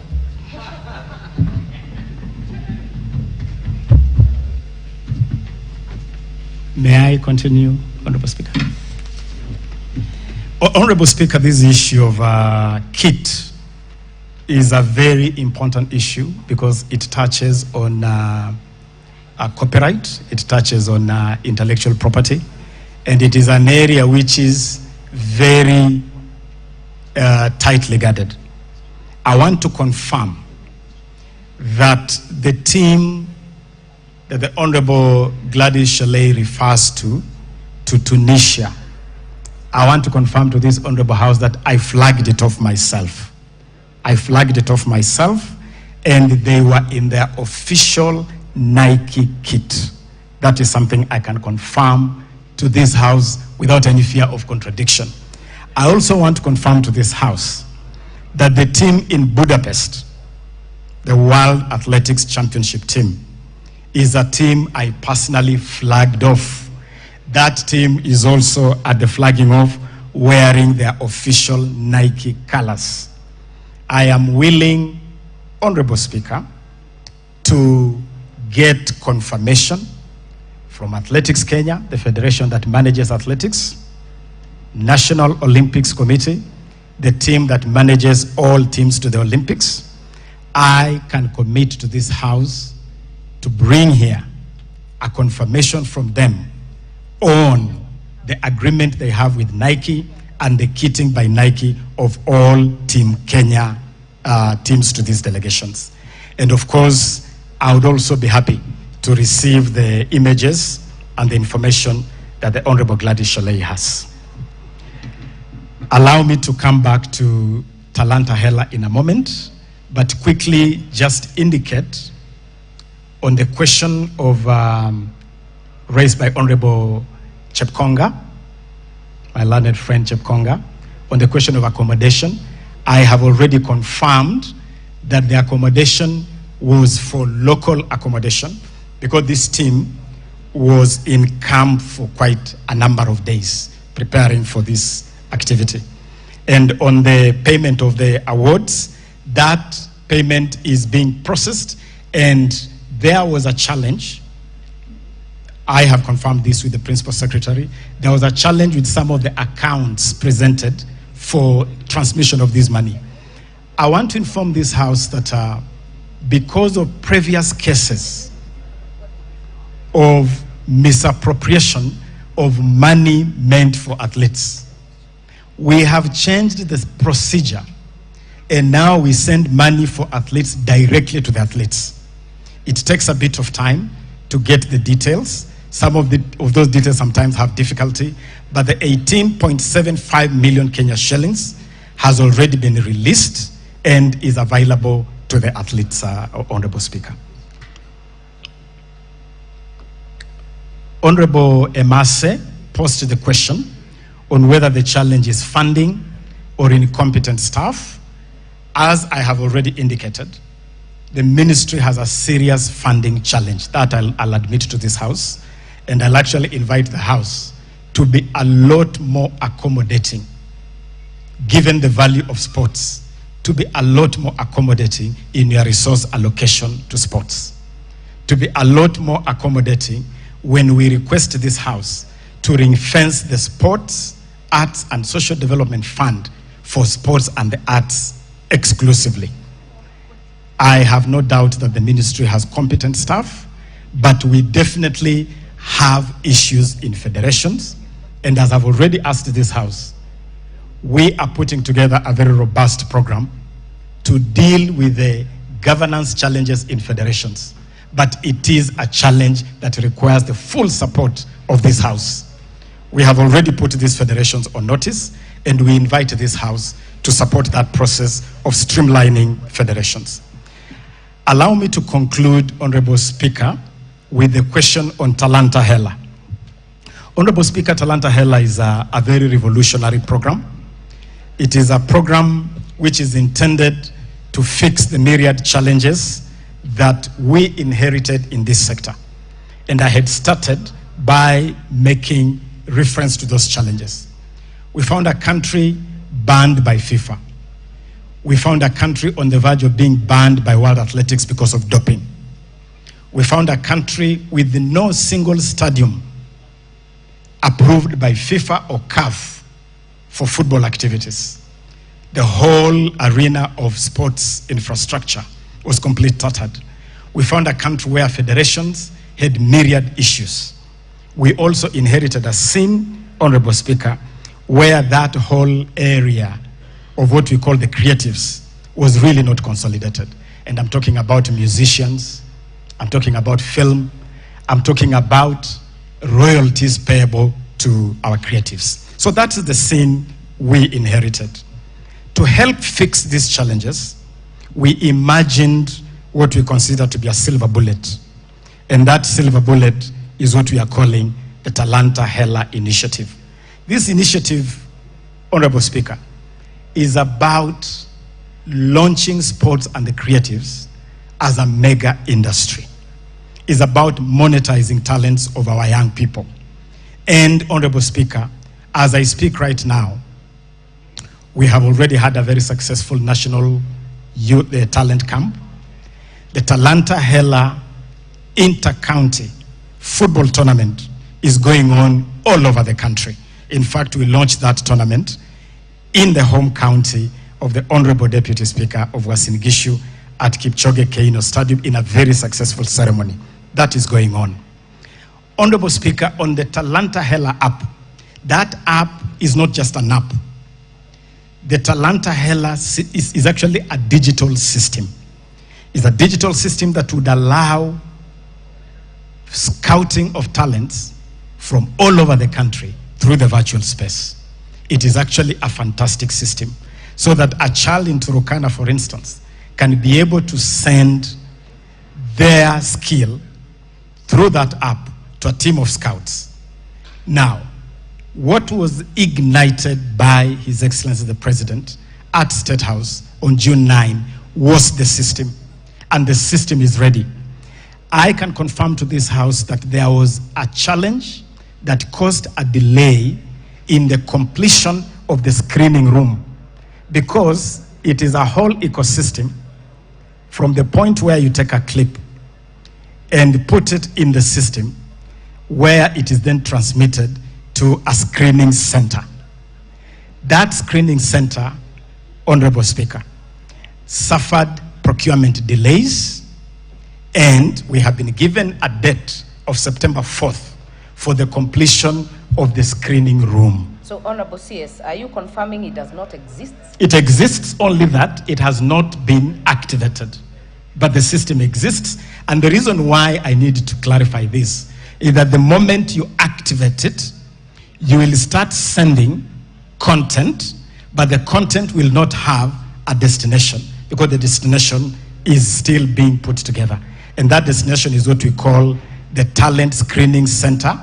May I continue, Honorable Speaker? Honorable Speaker, this issue of kit is a very important issue because it touches on copyright, it touches on intellectual property, and it is an area which is very tightly guarded. I want to confirm that the team that the Honorable Gladys Shalay refers to Tunisia, I want to confirm to this Honorable House that I flagged it off myself. I flagged it off myself, and they were in their official Nike kit. That is something I can confirm to this House without any fear of contradiction. I also want to confirm to this House that the team in Budapest, the World Athletics Championship team, is a team I personally flagged off. That team is also at the flagging off wearing their official Nike colors. I am willing, Honorable Speaker, to get confirmation from Athletics Kenya, the federation that manages athletics, National Olympics Committee, the team that manages all teams to the Olympics. I can commit to this House to bring here a confirmation from them on the agreement they have with Nike and the kitting by Nike of all Team Kenya teams to these delegations. And of course, I would also be happy to receive the images and the information that the Honorable Gladys Shalay has. Allow me to come back to Talanta Hela in a moment, but quickly just indicate on the question of raised by Honorable Chepkonga, my learned friend Chepkonga, on the question of accommodation. I have already confirmed that the accommodation was for local accommodation because this team was in camp for quite a number of days preparing for this activity. And on the payment of the awards, that payment is being processed, and there was a challenge. I have confirmed this with the Principal Secretary. There was a challenge with some of the accounts presented for transmission of this money. I want to inform this House that because of previous cases of misappropriation of money meant for athletes, we have changed the procedure, and now we send money for athletes directly to the athletes. It takes a bit of time to get the details. Some of those details sometimes have difficulty, but the 18.75 million Kenya shillings has already been released and is available to the athletes, Honorable Speaker. Honorable Emase posed the question on whether the challenge is funding or incompetent staff. As I have already indicated, the ministry has a serious funding challenge that I'll admit to this House, and I'll actually invite the House to be a lot more accommodating, given the value of sports, to be a lot more accommodating in your resource allocation to sports, to be a lot more accommodating when we request this House to ring-fence the Sports, Arts and Social Development Fund for sports and the arts exclusively. I have no doubt that the ministry has competent staff, but we definitely have issues in federations. And as I've already asked this House, we are putting together a very robust program to deal with the governance challenges in federations. But it is a challenge that requires the full support of this House. We have already put these federations on notice, and we invite this House to support that process of streamlining federations. Allow me to conclude, Honorable Speaker, with the question on Talanta Hela. Honorable Speaker, Talanta Hela is a very revolutionary program. It is a program which is intended to fix the myriad challenges that we inherited in this sector. And I had started by making reference to those challenges. We found a country banned by FIFA. We found a country on the verge of being banned by World Athletics because of doping. We found a country with no single stadium approved by FIFA or CAF for football activities. The whole arena of sports infrastructure was completely tattered. We found a country where federations had myriad issues. We also inherited a scene, Honorable Speaker, where that whole area of what we call the creatives was really not consolidated. And I'm talking about musicians, I'm talking about film, I'm talking about royalties payable to our creatives. So that's the scene we inherited. To help fix these challenges, we imagined what we consider to be a silver bullet. And that silver bullet is what we are calling the Talanta Hela Initiative. This initiative, Honorable Speaker, is about launching sports and the creatives as a mega industry. It's about monetizing talents of our young people. And, Honorable Speaker, as I speak right now, we have already had a very successful national youth talent camp. The Talanta Hela Inter-County Football Tournament is going on all over the country. In fact, we launched that tournament in the home county of the Honorable Deputy Speaker of Uasin Gishu at Kipchoge Keino Stadium in a very successful ceremony. That is going on. Honorable Speaker, on the Talanta Hela app, that app is not just an app. The Talanta Hela is actually a digital system. It's a digital system that would allow scouting of talents from all over the country through the virtual space. It is actually a fantastic system, so that a child in Turkana, for instance, can be able to send their skill through that app to a team of scouts. Now, what was ignited by His Excellency the President at State House on June 9 was the system, and the system is ready. I can confirm to this House that there was a challenge that caused a delay in the completion of the screening room, because it is a whole ecosystem from the point where you take a clip and put it in the system, where it is then transmitted to a screening center. That screening center, Honorable Speaker, suffered procurement delays, and we have been given a date of September 4th for the completion of the screening room. So, Honorable CS, are you confirming it does not exist? It exists, only that it has not been activated. But the system exists, and the reason why I need to clarify this is that the moment you activate it, you will start sending content, but the content will not have a destination, because the destination is still being put together. And that destination is what we call the Talent Screening Center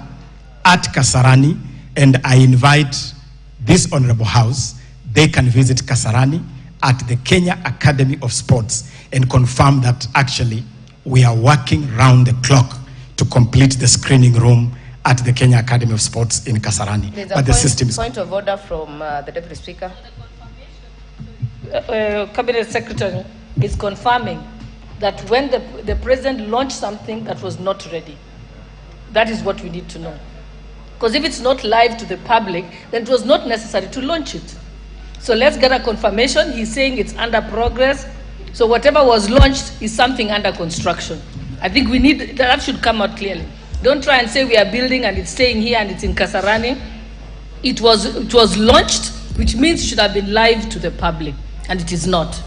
at Kasarani, and I invite this Honorable House, they can visit Kasarani at the Kenya Academy of Sports and confirm that actually we are working round the clock to complete the screening room at the Kenya Academy of Sports in Kasarani. But the system is... Point of order from the Deputy Speaker. Cabinet Secretary is confirming that when the President launched something that was not ready, that is what we need to know. Because if it's not live to the public, then it was not necessary to launch it. So let's get a confirmation. He's saying it's under progress. So whatever was launched is something under construction. I think we need, that should come out clearly. Don't try and say we are building and it's staying here and it's in Kasarani. It was launched, which means it should have been live to the public, and it is not.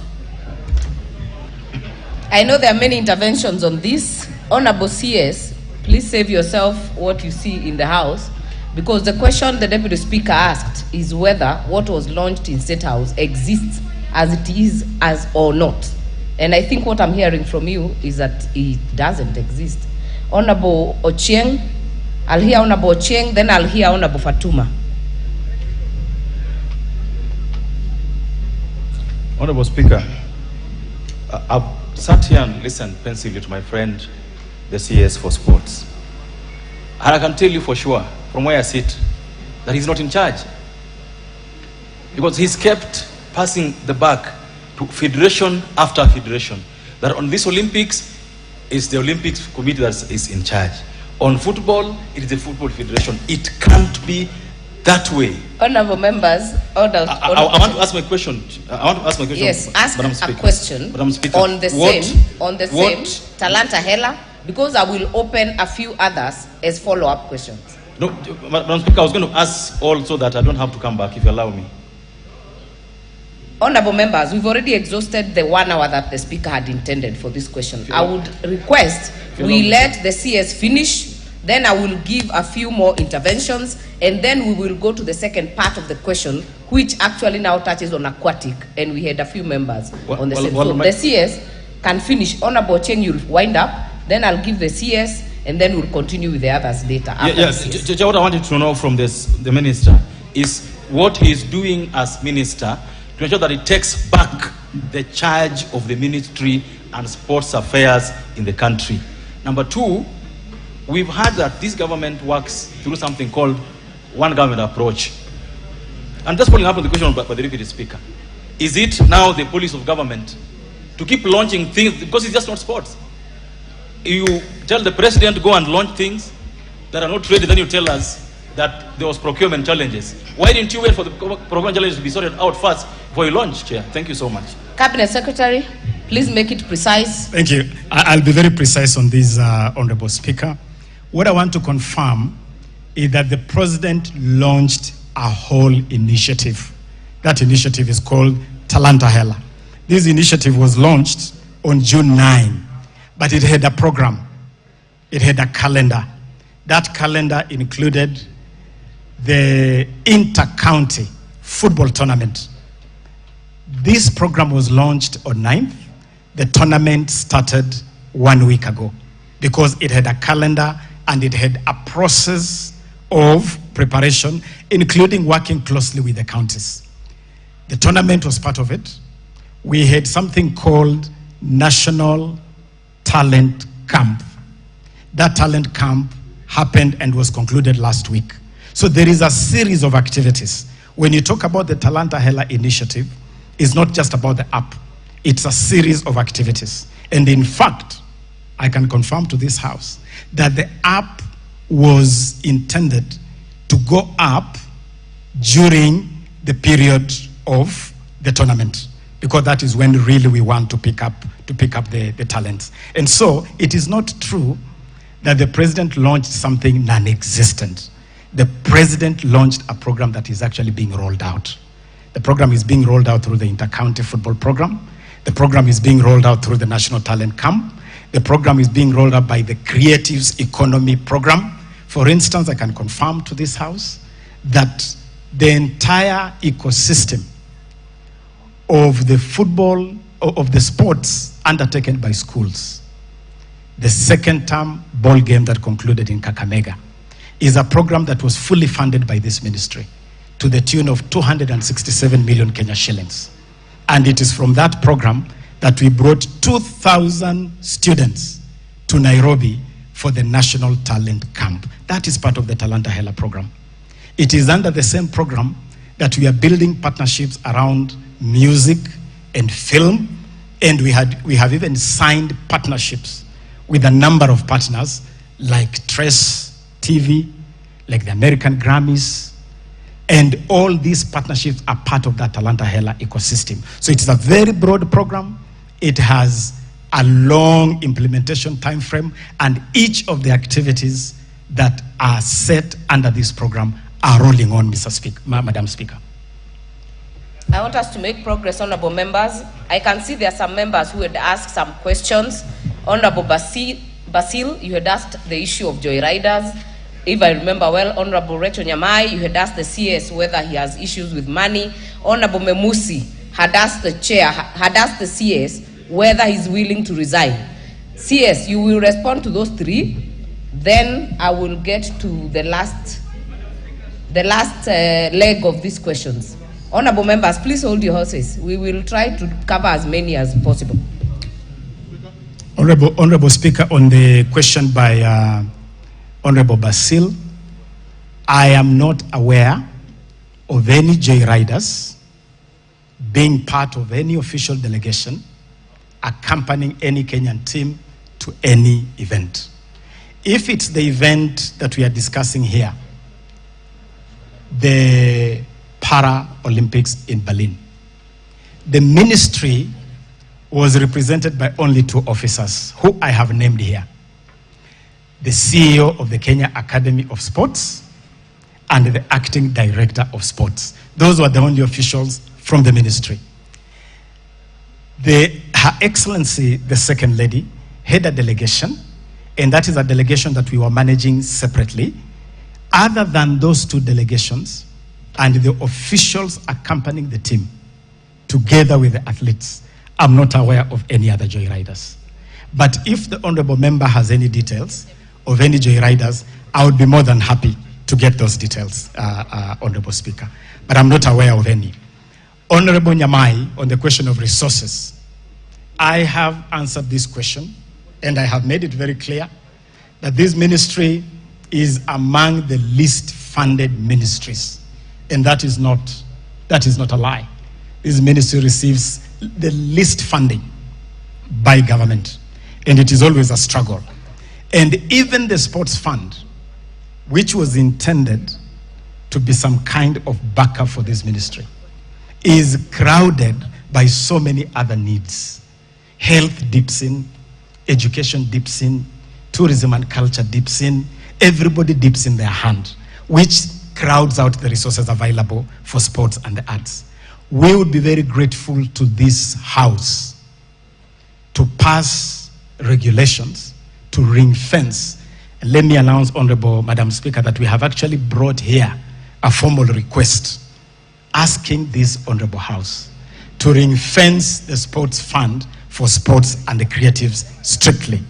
I know there are many interventions on this. Honorable CS, please save yourself what you see in the House, because the question the Deputy Speaker asked is whether what was launched in State House exists as it is as or not. And I think what I'm hearing from you is that it doesn't exist. Honorable Ochieng, I'll hear Honorable Ochieng, then I'll hear Honorable Fatuma. Honorable Speaker, I've sat here and listened pensively to my friend, the CS for Sports. And I can tell you for sure, from where I sit, that he's not in charge. Because he's kept passing the buck to federation after federation. That on this Olympics, it's the Olympics committee that is in charge. On football, it is the football federation. It can't be that way. Honorable members, I want to ask my question. Yes, ask a question but I'm speaking. on the same Talanta Hela, because I will open a few others as follow-up questions. No, Madam Speaker, I was going to ask all so that I don't have to come back, if you allow me. Honorable members, we've already exhausted the 1 hour that the Speaker had intended for this question. I would request we let the CS finish, then I will give a few more interventions, and then we will go to the second part of the question, which actually now touches on aquatic, and we had a few members on the same. So the CS can finish. Honorable Cheng, you'll wind up, then I'll give the CS, and then we'll continue with the others later. Yes, what I wanted to know from the Minister is what he's doing as Minister to ensure that he takes back the charge of the Ministry and Sports Affairs in the country. Number two, we've heard that this government works through something called one government approach. And just following up on the question by the Deputy Speaker, is it now the policy of government to keep launching things, because it's just not sports? You tell the President to go and launch things that are not ready, then you tell us that there was procurement challenges. Why didn't you wait for the procurement challenges to be sorted out first before you launch, Chair? Thank you so much. Cabinet Secretary, please make it precise. Thank you. I'll be very precise on this, Honorable Speaker. What I want to confirm is that the President launched a whole initiative. That initiative is called Talanta Hela. This initiative was launched on June 9, but it had a program. It had a calendar. That calendar included the inter-county football tournament. This program was launched on 9th. The tournament started 1 week ago because it had a calendar and it had a process of preparation, including working closely with the counties. The tournament was part of it. We had something called National Talent Camp. That talent camp happened and was concluded last week. So there is a series of activities. When you talk about the Talanta Hela initiative, it's not just about the app. It's a series of activities. And in fact, I can confirm to this house that the app was intended to go up during the period of the tournament, because that is when really we want to pick up the talents. And so it is not true that the president launched something non-existent. The president launched a program that is actually being rolled out. The program is being rolled out through the inter-county football program. The program is being rolled out through the National Talent Camp. The program is being rolled out by the Creatives Economy program. For instance, I can confirm to this house that the entire ecosystem of the football, of the sports undertaken by schools, the second term ball game that concluded in Kakamega, is a program that was fully funded by this ministry to the tune of 267 million Kenya shillings. And it is from that program that we brought 2,000 students to Nairobi for the National Talent Camp. That is part of the Talanta Hela program. It is under the same program that we are building partnerships around music and film, and we have even signed partnerships with a number of partners like Trace TV, like the American Grammys, and all these partnerships are part of that Talanta Hela ecosystem. So it's a very broad program. It has a long implementation time frame, and each of the activities that are set under this program are rolling on, Madam Speaker. I want us to make progress, honorable members. I can see there are some members who had asked some questions. Honorable Basil, you had asked the issue of joyriders. If I remember well, Honorable Rachel Nyamai, you had asked the CS whether he has issues with money. Honorable Memusi had asked the chair, had asked the CS whether he's willing to resign. CS, you will respond to those three. Then I will get to the last leg of these questions. Honorable members, please hold your horses. We will try to cover as many as possible. Honorable Speaker, on the question by Honorable Basil, I am not aware of any joyriders being part of any official delegation accompanying any Kenyan team to any event. If it's the event that we are discussing here, the Para-Olympics in Berlin, the ministry was represented by only two officers who I have named here: the CEO of the Kenya Academy of Sports and the acting director of sports. Those were the only officials from the ministry. Her Excellency, the Second Lady, had a delegation, and that is a delegation that we were managing separately. Other than those two delegations and the officials accompanying the team, together with the athletes, I'm not aware of any other joyriders. But if the honorable member has any details of any joyriders, I would be more than happy to get those details, Honorable Speaker. But I'm not aware of any. Honorable Nyamai, on the question of resources, I have answered this question, and I have made it very clear that this ministry is among the least funded ministries. And that is not a lie. This ministry receives the least funding by government, and it is always a struggle. And even the sports fund, which was intended to be some kind of backup for this ministry, is crowded by so many other needs. Health dips in, education dips in, tourism and culture dips in, everybody dips in their hand, which crowds out the resources available for sports and the arts. We would be very grateful to this House to pass regulations to ring fence. And let me announce, Honorable Madam Speaker, that we have actually brought here a formal request asking this Honorable House to ring fence the sports fund for sports and the creatives strictly.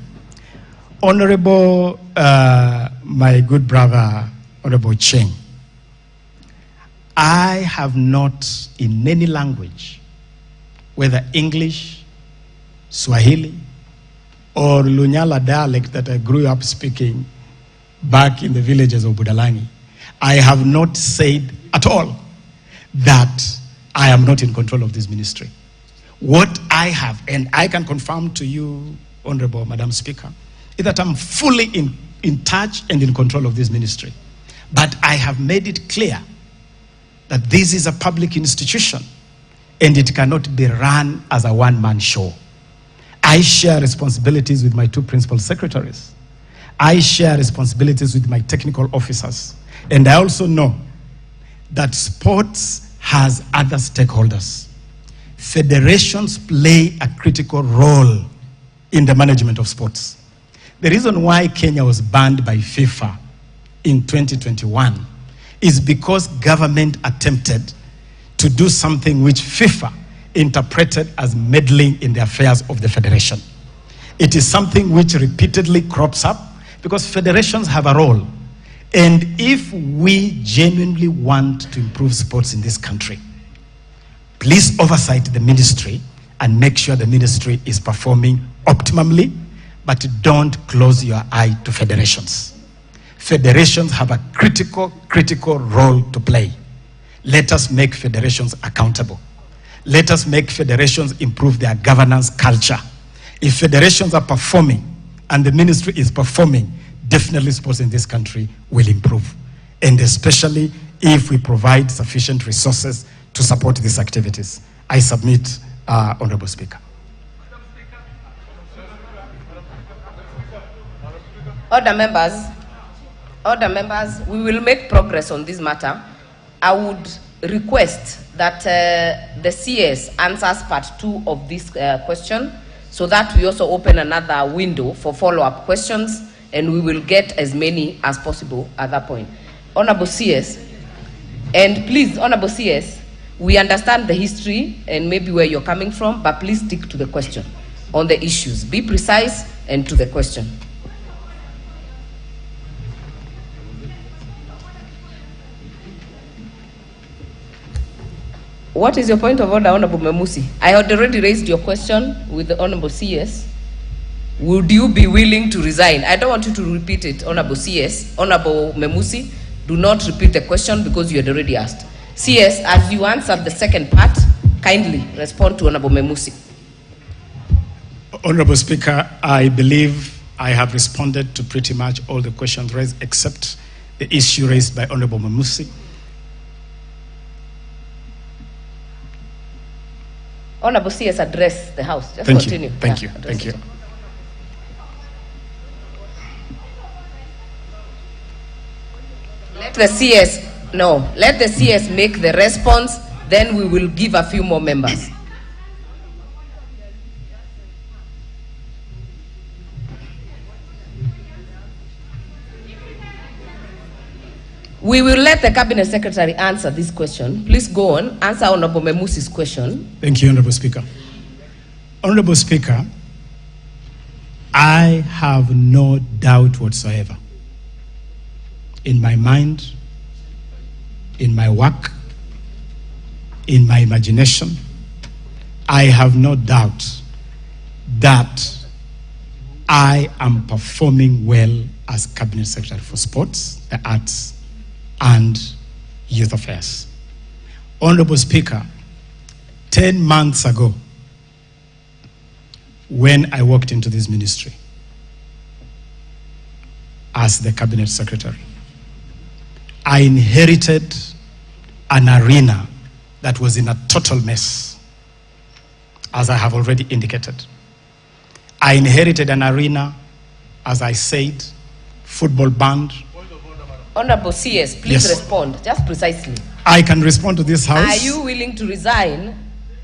Honorable, my good brother, Honorable Cheng, I have not in any language, whether English, Swahili, or Lunyala dialect that I grew up speaking back in the villages of Budalangi, I have not said at all that I am not in control of this ministry. What I have, and I can confirm to you, Honorable Madam Speaker, is that I'm fully in touch and in control of this ministry. But I have made it clear that this is a public institution and it cannot be run as a one-man show. I share responsibilities with my two principal secretaries. I share responsibilities with my technical officers. And I also know that sports has other stakeholders. Federations play a critical role in the management of sports. The reason why Kenya was banned by FIFA in 2021 is because government attempted to do something which FIFA interpreted as meddling in the affairs of the federation. It is something which repeatedly crops up because federations have a role. And if we genuinely want to improve sports in this country, please oversight the ministry and make sure the ministry is performing optimally, but don't close your eye to federations. Federations have a critical role to play. Let us make federations accountable. Let us make federations improve their governance culture. If federations are performing and the ministry is performing, definitely sports in this country will improve. And especially if we provide sufficient resources to support these activities. I submit, Honorable Speaker. Order members, we will make progress on this matter. I would request that the CS answers part 2 of this question, so that we also open another window for follow-up questions, and we will get as many as possible at that point. Honorable CS, and please, Honorable CS, we understand the history and maybe where you're coming from, but please stick to the question on the issues. Be precise and to the question. What is your point of order, Honorable Memusi? I had already raised your question with the Honorable CS. Would you be willing to resign? I don't want you to repeat it, Honorable CS. Honorable Memusi, do not repeat the question because you had already asked. CS, as you answered the second part, kindly respond to Honorable Memusi. Honorable Speaker, I believe I have responded to pretty much all the questions raised except the issue raised by Honorable Memusi. Honorable CS, address the House. Just Thank continue. you. Thank you. Thank you. Let the CS make the response, then we will give a few more members. We will let the Cabinet Secretary answer this question. Please go on, answer Honorable Memusi's question. Thank you, Honorable Speaker. Honorable Speaker, I have no doubt whatsoever in my mind, in my work, in my imagination. I have no doubt that I am performing well as Cabinet Secretary for Sports, the Arts, and Youth Affairs. Honorable Speaker, 10 months ago, when I walked into this ministry as the Cabinet Secretary, I inherited an arena that was in a total mess, as I have already indicated. I inherited an arena, as I said, football banned. Honorable CS, please respond, just precisely. I can respond to this House. Are you willing to resign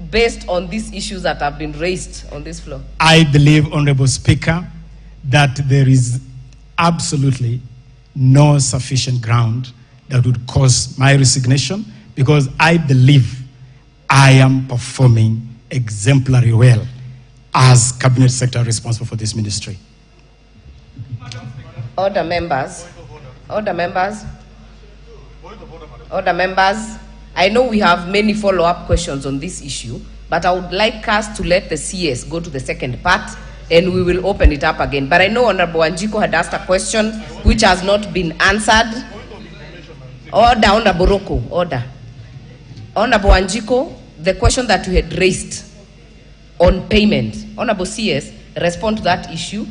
based on these issues that have been raised on this floor? I believe, Honorable Speaker, that there is absolutely no sufficient ground that would cause my resignation, because I believe I am performing exemplary well as Cabinet Secretary responsible for this ministry. Order members. Order members. Order members. I know we have many follow-up questions on this issue, but I would like us to let the CS go to the second part, and we will open it up again. But I know Honorable Wanjiko had asked a question which has not been answered. Order, Honorable Roko, order. Honorable Wanjiko, the question that we had raised on payment. Honorable CS, respond to that issue.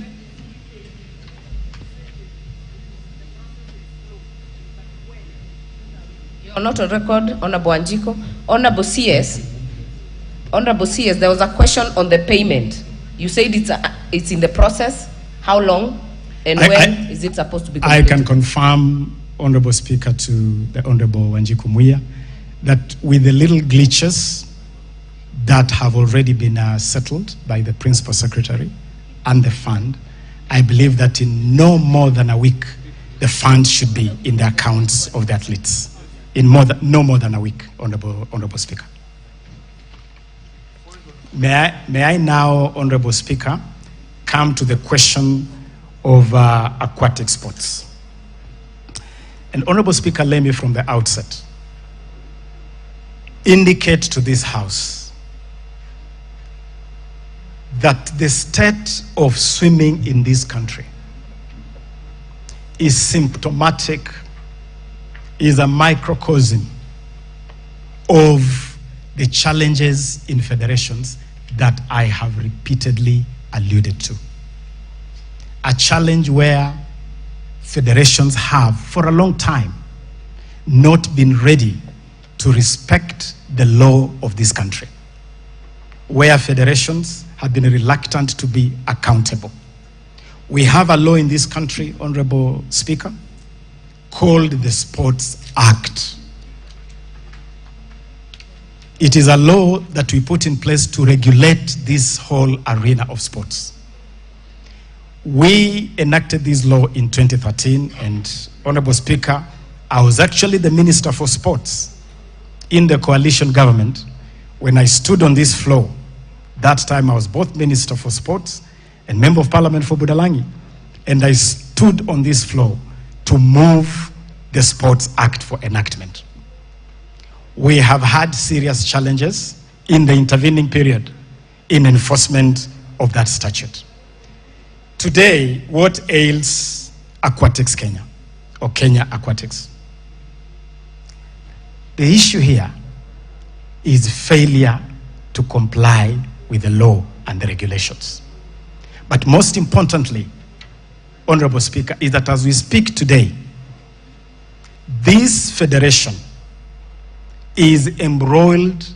You're not on record, Honorable Wanjiko. Honorable CS, there was a question on the payment. You said it's in the process. How long and when is it supposed to be completed? I can confirm, Honorable Speaker, to the Honorable Wanjiko Muya, that with the little glitches that have already been settled by the Principal Secretary and the fund, I believe that in no more than a week, the funds should be in the accounts of the athletes. In no more than a week, Honorable Speaker. May I now, Honorable Speaker, come to the question of aquatic sports. And Honorable Speaker, let me from the outset indicate to this House that the state of swimming in this country is symptomatic, is a microcosm of the challenges in federations that I have repeatedly alluded to. A challenge where federations have, for a long time, not been ready to respect the law of this country, where federations have been reluctant to be accountable. We have a law in this country, Honorable Speaker, called the Sports Act. It is a law that we put in place to regulate this whole arena of sports. We enacted this law in 2013, and Honorable Speaker, I was actually the Minister for Sports in the coalition government when I stood on this floor. That time I was both Minister for Sports and Member of Parliament for Budalangi, and I stood on this floor to move the Sports Act for enactment. We have had serious challenges in the intervening period in enforcement of that statute. Today, what ails Aquatics Kenya, or Kenya Aquatics? The issue here is failure to comply with the law and the regulations. But most importantly, Honorable Speaker, is that as we speak today, this federation is embroiled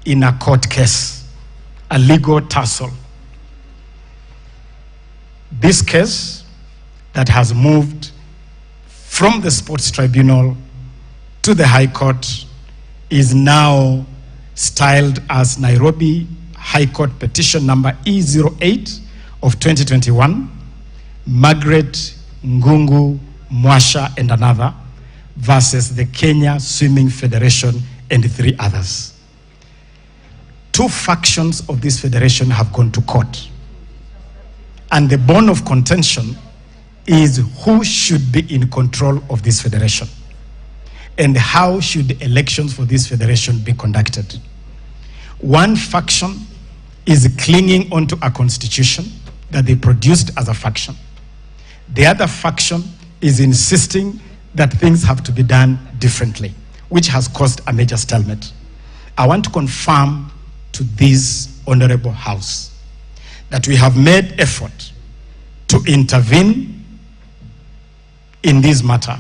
in a court case, a legal tussle. This case that has moved from the Sports Tribunal to the High Court is now styled as Nairobi High Court Petition number E08 of 2021, Margaret Ngungu Mwasha and another, versus the Kenya Swimming Federation and 3 others. 2 factions of this federation have gone to court. And the bone of contention is who should be in control of this federation and how should the elections for this federation be conducted. One faction is clinging onto a constitution that they produced as a faction. The other faction is insisting that things have to be done differently, which has caused a major stalemate. I want to confirm to this honorable House that we have made effort to intervene in this matter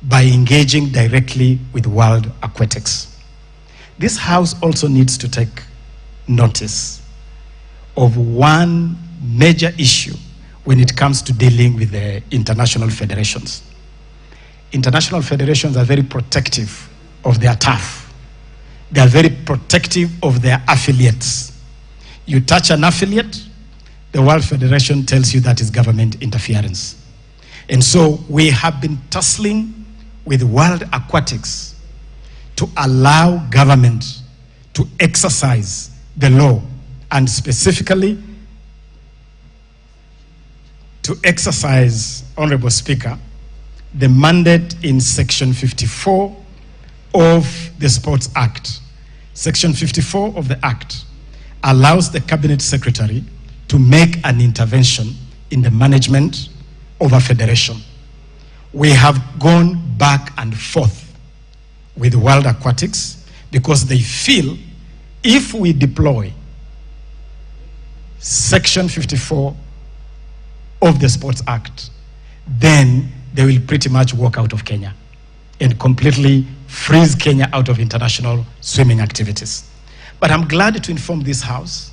by engaging directly with World Aquatics. This House also needs to take notice of one major issue when it comes to dealing with the international federations. International federations are very protective of their turf. They are very protective of their affiliates. You touch an affiliate, the World Federation tells you that is government interference. And so we have been tussling with World Aquatics to allow government to exercise the law, and specifically to exercise, Honorable Speaker, the mandate in Section 54 of the Sports Act. Section 54 of the Act allows the Cabinet Secretary to make an intervention in the management of a federation. We have gone back and forth with World Aquatics because they feel if we deploy Section 54 of the Sports Act, then they will pretty much walk out of Kenya and completely freeze Kenya out of international swimming activities. But I'm glad to inform this House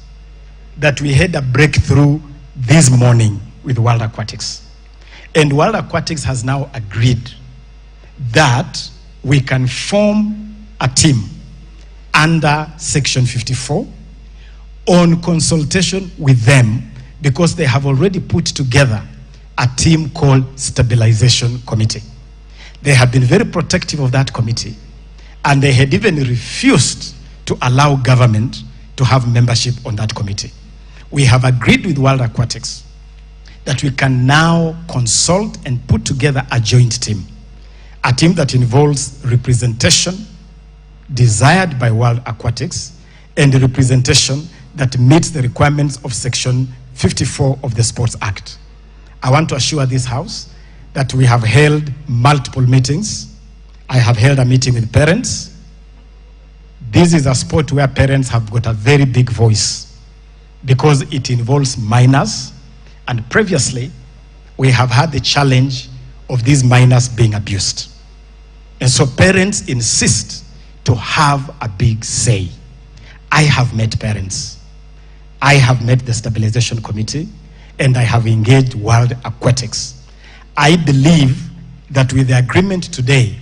that we had a breakthrough this morning with World Aquatics. And World Aquatics has now agreed that we can form a team under Section 54 on consultation with them because they have already put together a team called Stabilization Committee. They have been very protective of that committee, and they had even refused to allow government to have membership on that committee. We have agreed with World Aquatics that we can now consult and put together a joint team, a team that involves representation desired by World Aquatics and the representation that meets the requirements of Section 54 of the Sports Act. I want to assure this House that we have held multiple meetings. I have held a meeting with parents. This is a sport where parents have got a very big voice because it involves minors, and previously we have had the challenge of these minors being abused. And so parents insist to have a big say. I have met parents. I have met the Stabilization Committee, and I have engaged World Aquatics. I believe that with the agreement today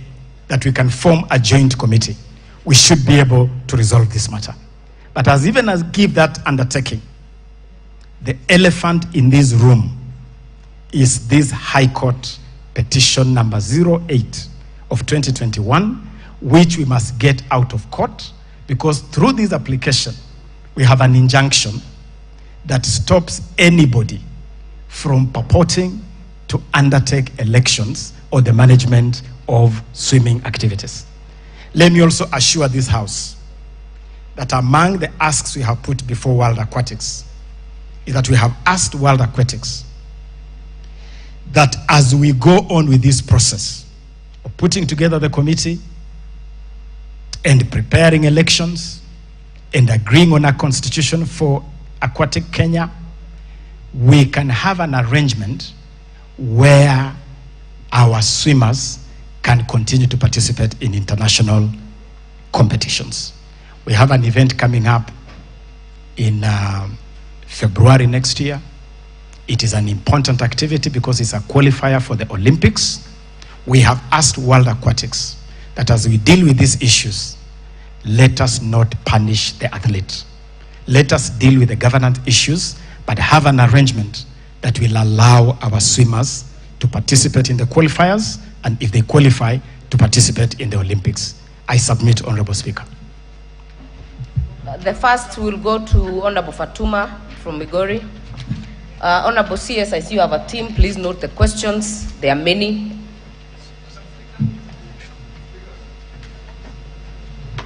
that we can form a joint committee, we should be able to resolve this matter. But as even as give that undertaking, the elephant in this room is this High Court petition number 08 of 2021, which we must get out of court, because through this application, we have an injunction that stops anybody from purporting to undertake elections or the management of swimming activities. Let me also assure this House that among the asks we have put before World Aquatics is that we have asked World Aquatics that as we go on with this process of putting together the committee and preparing elections and agreeing on a constitution for Aquatic Kenya, we can have an arrangement where our swimmers can continue to participate in international competitions. We have an event coming up in February next year. It is an important activity because it's a qualifier for the Olympics. We have asked World Aquatics that as we deal with these issues, let us not punish the athlete. Let us deal with the governance issues, but have an arrangement that will allow our swimmers to participate in the qualifiers, and if they qualify, to participate in the Olympics. I submit, Honorable Speaker. The first will go to Honorable Fatuma from Migori. Honorable CS, I see you have a team. Please note the questions. There are many.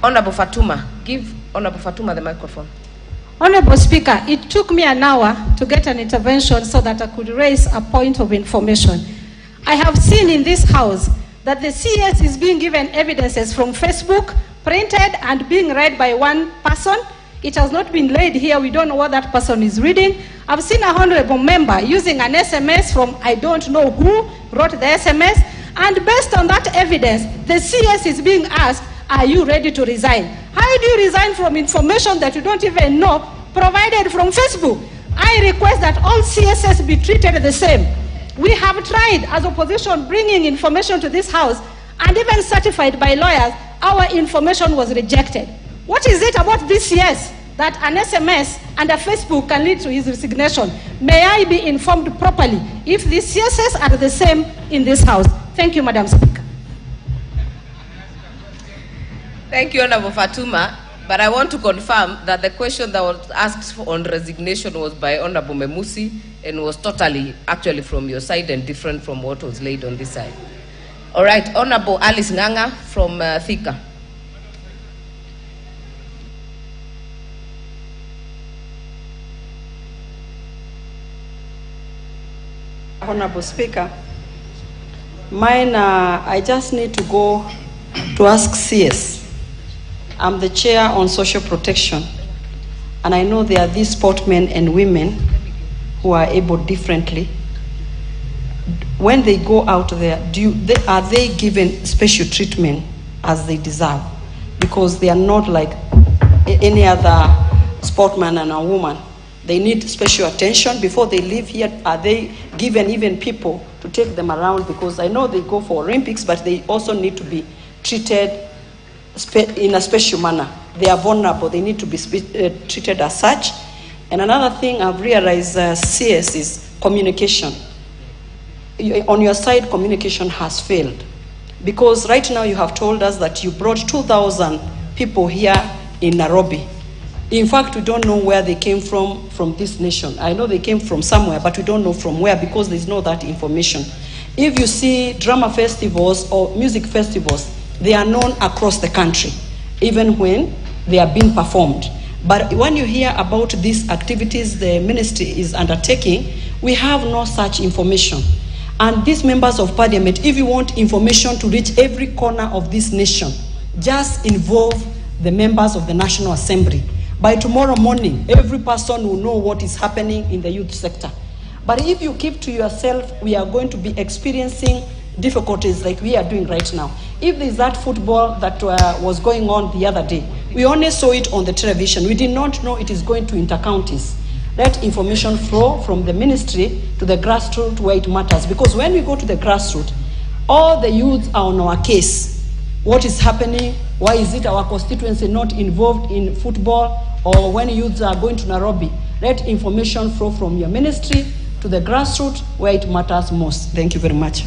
Honorable Fatuma, give Honorable Fatuma the microphone. Honorable Speaker, it took me an hour to get an intervention so that I could raise a point of information. I have seen in this House that the CS is being given evidences from Facebook, printed and being read by one person. It has not been laid here. We don't know what that person is reading. I've seen a honorable member using an SMS from I don't know who wrote the SMS, and based on that evidence, the CS is being asked, are you ready to resign? How do you resign from information that you don't even know provided from Facebook? I request that all CSS be treated the same. We have tried as opposition bringing information to this House, and even certified by lawyers, our information was rejected. What is it about this CS that an SMS and a Facebook can lead to his resignation? May I be informed properly if the CSS are the same in this House? Thank you, Madam Speaker. Thank you, Honorable Fatuma. But I want to confirm that the question that was asked on resignation was by Honorable Memusi and was totally actually from your side and different from what was laid on this side. All right, Honorable Alice Nganga from Thika. Honorable Speaker, mine, I just need to go to ask CS. I'm the chair on social protection, and I know there are these sportsmen and women who are able differently. When they go out there, are they given special treatment as they deserve? Because they are not like any other sportsman and a woman. They need special attention before they leave here. Are they given even people to take them around? Because I know they go for Olympics, but they also need to be treated in a special manner. They are vulnerable. They need to be treated as such. And another thing I've realized, CS, is communication. On your side, communication has failed. Because right now you have told us that you brought 2,000 people here in Nairobi. In fact, we don't know where they came from this nation. I know they came from somewhere, but we don't know from where because there's no that information. If you see drama festivals or music festivals, they are known across the country, even when they are being performed. But when you hear about these activities the ministry is undertaking, we have no such information. And these members of parliament, if you want information to reach every corner of this nation, just involve the members of the National Assembly. By tomorrow morning, every person will know what is happening in the youth sector. But if you keep to yourself, we are going to be experiencing difficulties like we are doing right now. If there's that football that was going on the other day, we only saw it on the television. We did not know it is going to inter-counties. Let information flow from the ministry to the grassroots where it matters. Because when we go to the grassroots, all the youths are on our case. What is happening? Why is it our constituency not involved in football? Or when youths are going to Nairobi, let information flow from your ministry to the grassroots where it matters most. Thank you very much.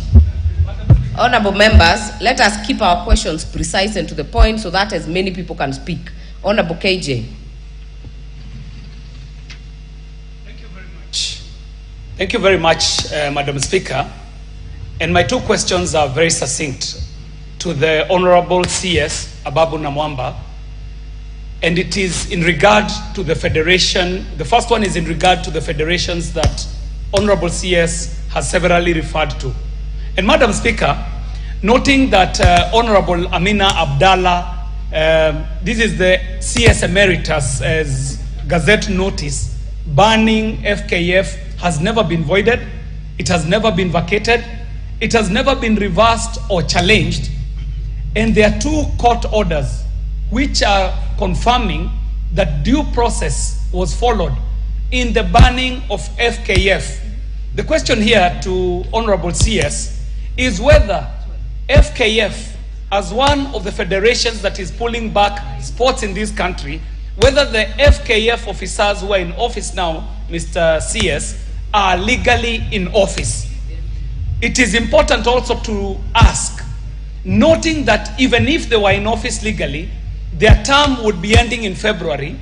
Honorable members, let us keep our questions precise and to the point so that as many people can speak. Honorable KJ. Thank you very much, Madam Speaker. And my two questions are very succinct to the Honorable CS Ababu Namwamba. And it is in regard to the federation. The first one is in regard to the federations that Honorable CS has severally referred to. And Madam Speaker, noting that Honorable Amina Abdallah, this is the CS Emeritus as Gazette notice, banning FKF has never been voided, it has never been vacated, it has never been reversed or challenged, and there are two court orders which are confirming that due process was followed in the banning of FKF. The question here to Honorable CS is whether FKF, as one of the federations that is pulling back sports in this country, whether the FKF officers who are in office now, Mr. CS, are legally in office. It is important also to ask, noting that even if they were in office legally, their term would be ending in February,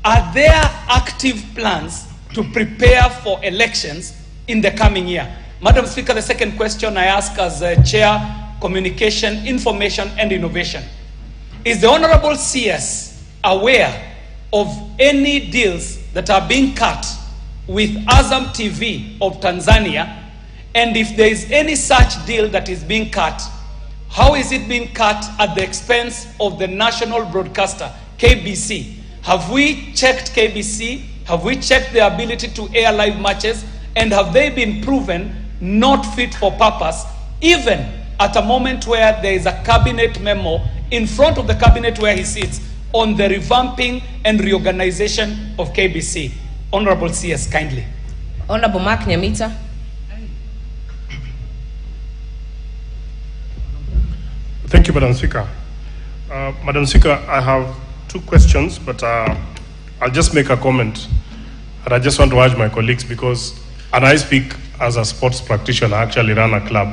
are there active plans to prepare for elections in the coming year? Madam Speaker, the second question I ask as Chair, Communication, Information and Innovation. Is the Honorable CS aware of any deals that are being cut with Azam TV of Tanzania? And if there is any such deal that is being cut, how is it being cut at the expense of the national broadcaster, KBC? Have we checked KBC? Have we checked their ability to air live matches? And have they been proven not fit for purpose, even at a moment where there is a cabinet memo in front of the cabinet where he sits on the revamping and reorganization of KBC? Honorable CS, kindly. Honorable Mark Nyamita. Thank you, Madam Speaker. Madam Speaker, I have two questions, but I'll just make a comment. And I just want to urge my colleagues because, and I speak as a sports practitioner, I actually run a club,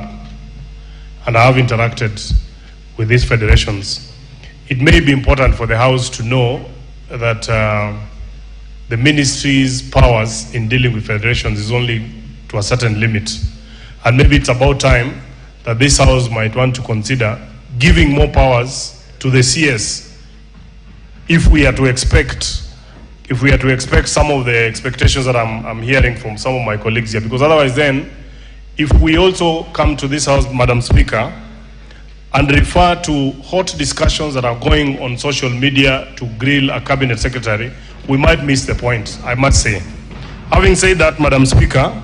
and I have interacted with these federations. It may be important for the House to know that the ministry's powers in dealing with federations is only to a certain limit. And maybe it's about time that this House might want to consider giving more powers to the CS if we are to expect some of the expectations that I'm hearing from some of my colleagues here. Because otherwise then, if we also come to this House, Madam Speaker, and refer to hot discussions that are going on social media to grill a cabinet secretary, we might miss the point, I must say. Having said that, Madam Speaker,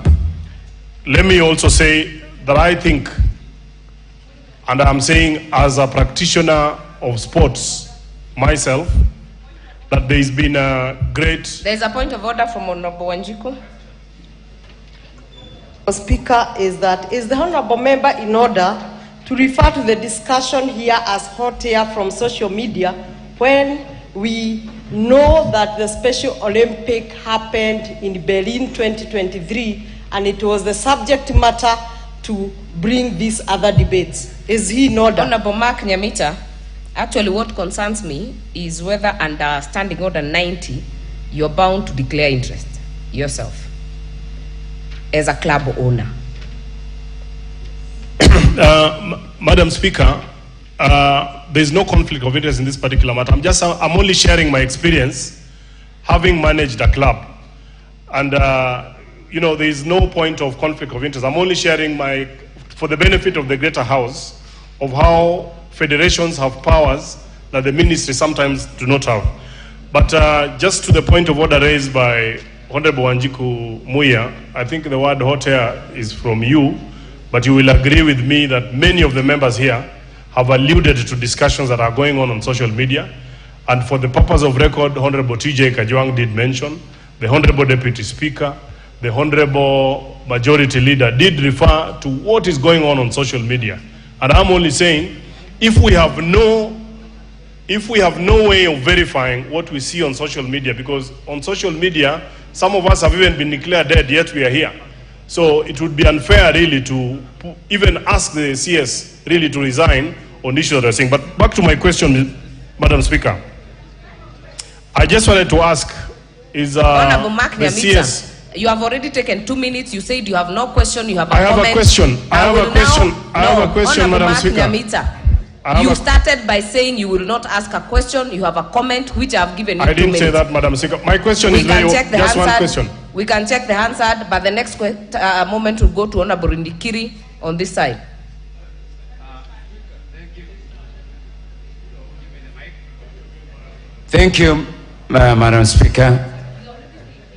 let me also say that I think, and I'm saying as a practitioner of sports myself, that there's been a great... There's a point of order from Honorable Wanjiku. Speaker, is the Honorable Member in order to refer to the discussion here as hot air from social media when we know that the Special Olympic happened in Berlin 2023 and it was the subject matter to bring these other debates. Is he in order? Honorable Mark Nyamita, actually what concerns me is whether under Standing Order 90, you're bound to declare interest yourself as a club owner. Madam Speaker, there's no conflict of interest in this particular matter. I'm only sharing my experience having managed a club. And, there is no point of conflict of interest. I'm only sharing for the benefit of the greater house, of how federations have powers that the ministry sometimes do not have. But just to the point of order raised by Honorable Wanjiku Muya, I think the word hot air is from you, but you will agree with me that many of the members here have alluded to discussions that are going on social media. And for the purpose of record, Honorable TJ Kajwang did mention, the Honorable Deputy Speaker, the Honorable Majority Leader did refer to what is going on social media. And I'm only saying, if we have no way of verifying what we see on social media, because on social media, some of us have even been declared dead, yet we are here. So it would be unfair really to even ask the CS really to resign on issues that are saying. But back to my question, Madam Speaker. I just wanted to ask, is Honorable Mark the CS... You have already taken 2 minutes. You said you have no question, you have a comment. I have a question. I have a question, Madam Speaker. You started by saying you will not ask a question. You have a comment, which I have given you 2 minutes. I didn't say that, Madam Speaker. My question is just one question. We can check the answer, but the next moment will go to Honorable Ndikiri on this side. Thank you, Madam Speaker.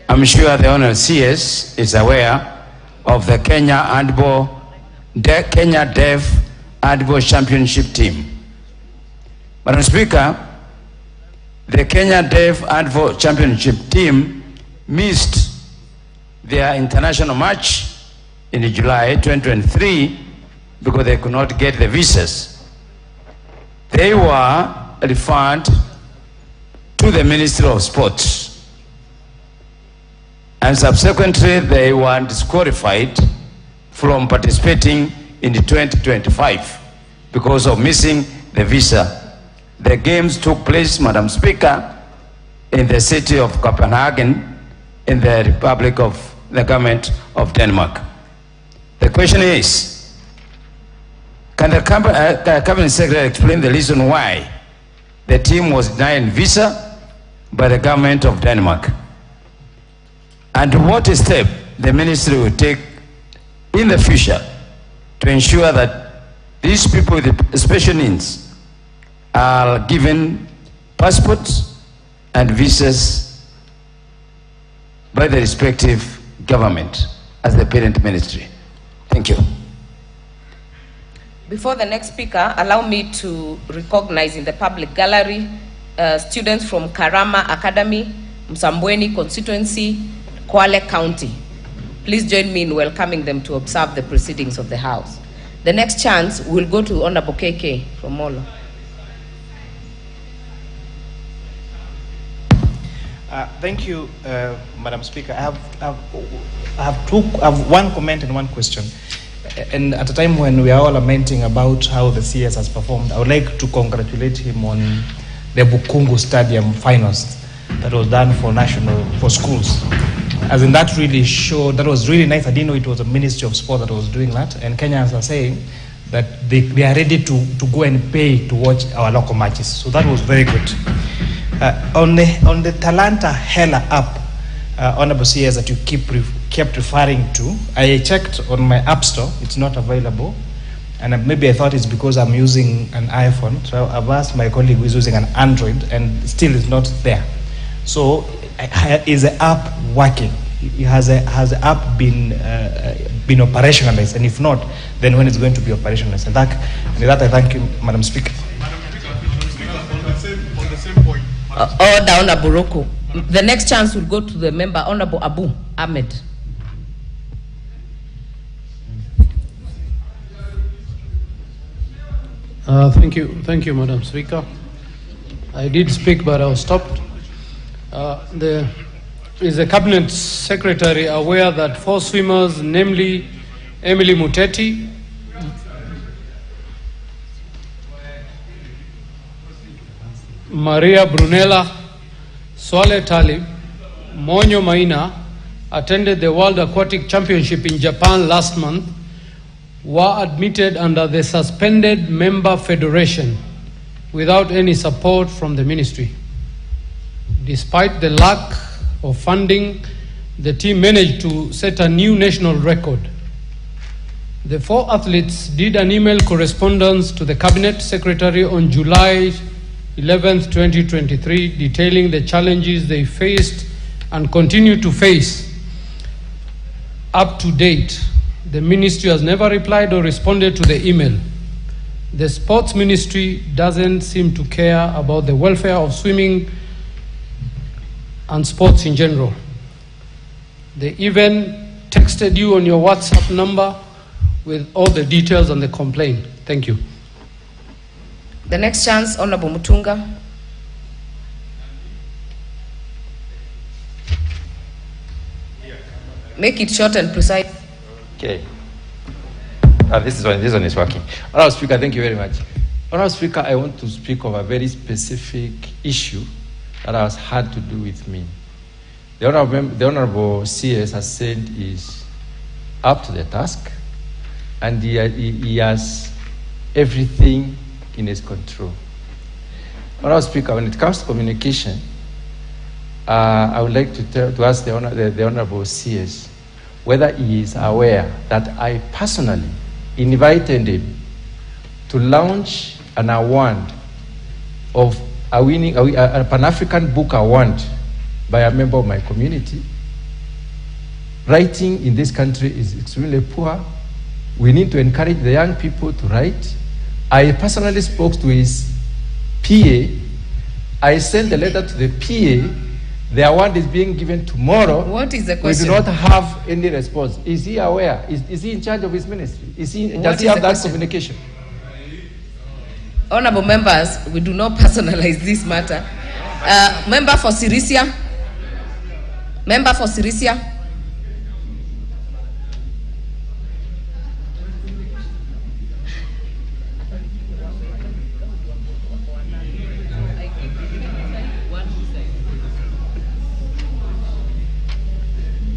I'm sure the Honourable CS is aware of the Kenya Deaf Handball Championship team. Madam Speaker, the Kenya Deaf Handball Championship team missed their international match in July 2023 because they could not get the visas. They were referred to the Ministry of Sports. And subsequently, they were disqualified from participating in the 2025 because of missing the visa. The games took place, Madam Speaker, in the city of Copenhagen, in the Republic of the Government of Denmark. The question is, can the Cabinet Secretary explain the reason why the team was denied visa by the Government of Denmark? And what step the ministry will take in the future to ensure that these people with special needs are given passports and visas by the respective government as the parent ministry. Thank you. Before the next speaker, allow me to recognize in the public gallery students from Karama Academy, Msambweni constituency, Kwale County. Please join me in welcoming them to observe the proceedings of the House. The next chance will go to Honorable KK from Molo. Thank you, Madam Speaker. I have one comment and one question. And at a time when we are all lamenting about how the CS has performed, I would like to congratulate him on the Bukungu Stadium finals that was done for schools. As in that really showed, that was really nice. I didn't know it was a Ministry of Sport that was doing that. And Kenyans are saying that they are ready to go and pay to watch our local matches. So that was very good. On the Talanta Hela app, Honorable CS, that you kept referring to, I checked on my app store, it's not available. And maybe I thought it's because I'm using an iPhone. So I've asked my colleague who is using an Android, and still it's not there. So is the app working? Has the app been operationalized? And if not, then when it's going to be operationalized? And that I thank you, Madam Speaker. Order, Honorable Roko. The next chance will go to the member, Honorable Abu Ahmed. Thank you, Madam Speaker. I did speak, but I was stopped. Is the Cabinet Secretary aware that 4 swimmers, namely Emily Muteti, Maria Brunella, Swale Talib, Monyo Maina, attended the World Aquatic Championship in Japan last month, were admitted under the suspended member federation without any support from the ministry? Despite the lack of funding, the team managed to set a new national record. The 4 athletes did an email correspondence to the Cabinet Secretary on July 11th, 2023, detailing the challenges they faced and continue to face. Up to date, the ministry has never replied or responded to the email. The sports ministry doesn't seem to care about the welfare of swimming and sports in general. They even texted you on your WhatsApp number with all the details on the complaint. Thank you. The next chance, Honorable Mutunga. Make it short and precise. Okay. This one is working. Honorable Speaker, thank you very much. Honorable Speaker, I want to speak of a very specific issue that has had to do with me. The Honorable CS has said is up to the task, and he has everything in his control. Honorable Speaker, when it comes to communication, I would like to ask the Honorable CS whether he is aware that I personally invited him to launch an award of a Pan-African Book Award by a member of my community. Writing in this country is extremely poor. We need to encourage the young people to write. I personally spoke to his PA. I sent a letter to the PA. The award is being given tomorrow. What is the question? We do not have any response. Is he aware? Is he in charge of his ministry? Does he have that communication? Honorable members, we do not personalize this matter. Member for Sirisia. Member for Sirisia.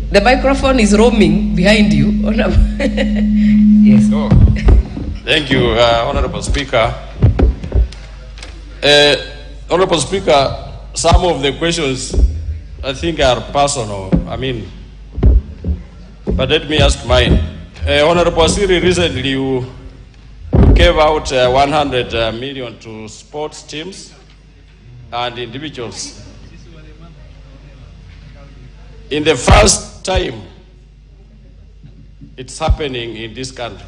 The microphone is roaming behind you. Yes. Oh. Thank you, Honorable Speaker. Honorable Speaker, some of the questions I think are personal. But let me ask mine. Honorable Asiri, recently you gave out 100 million to sports teams and individuals. In the first time it's happening in this country,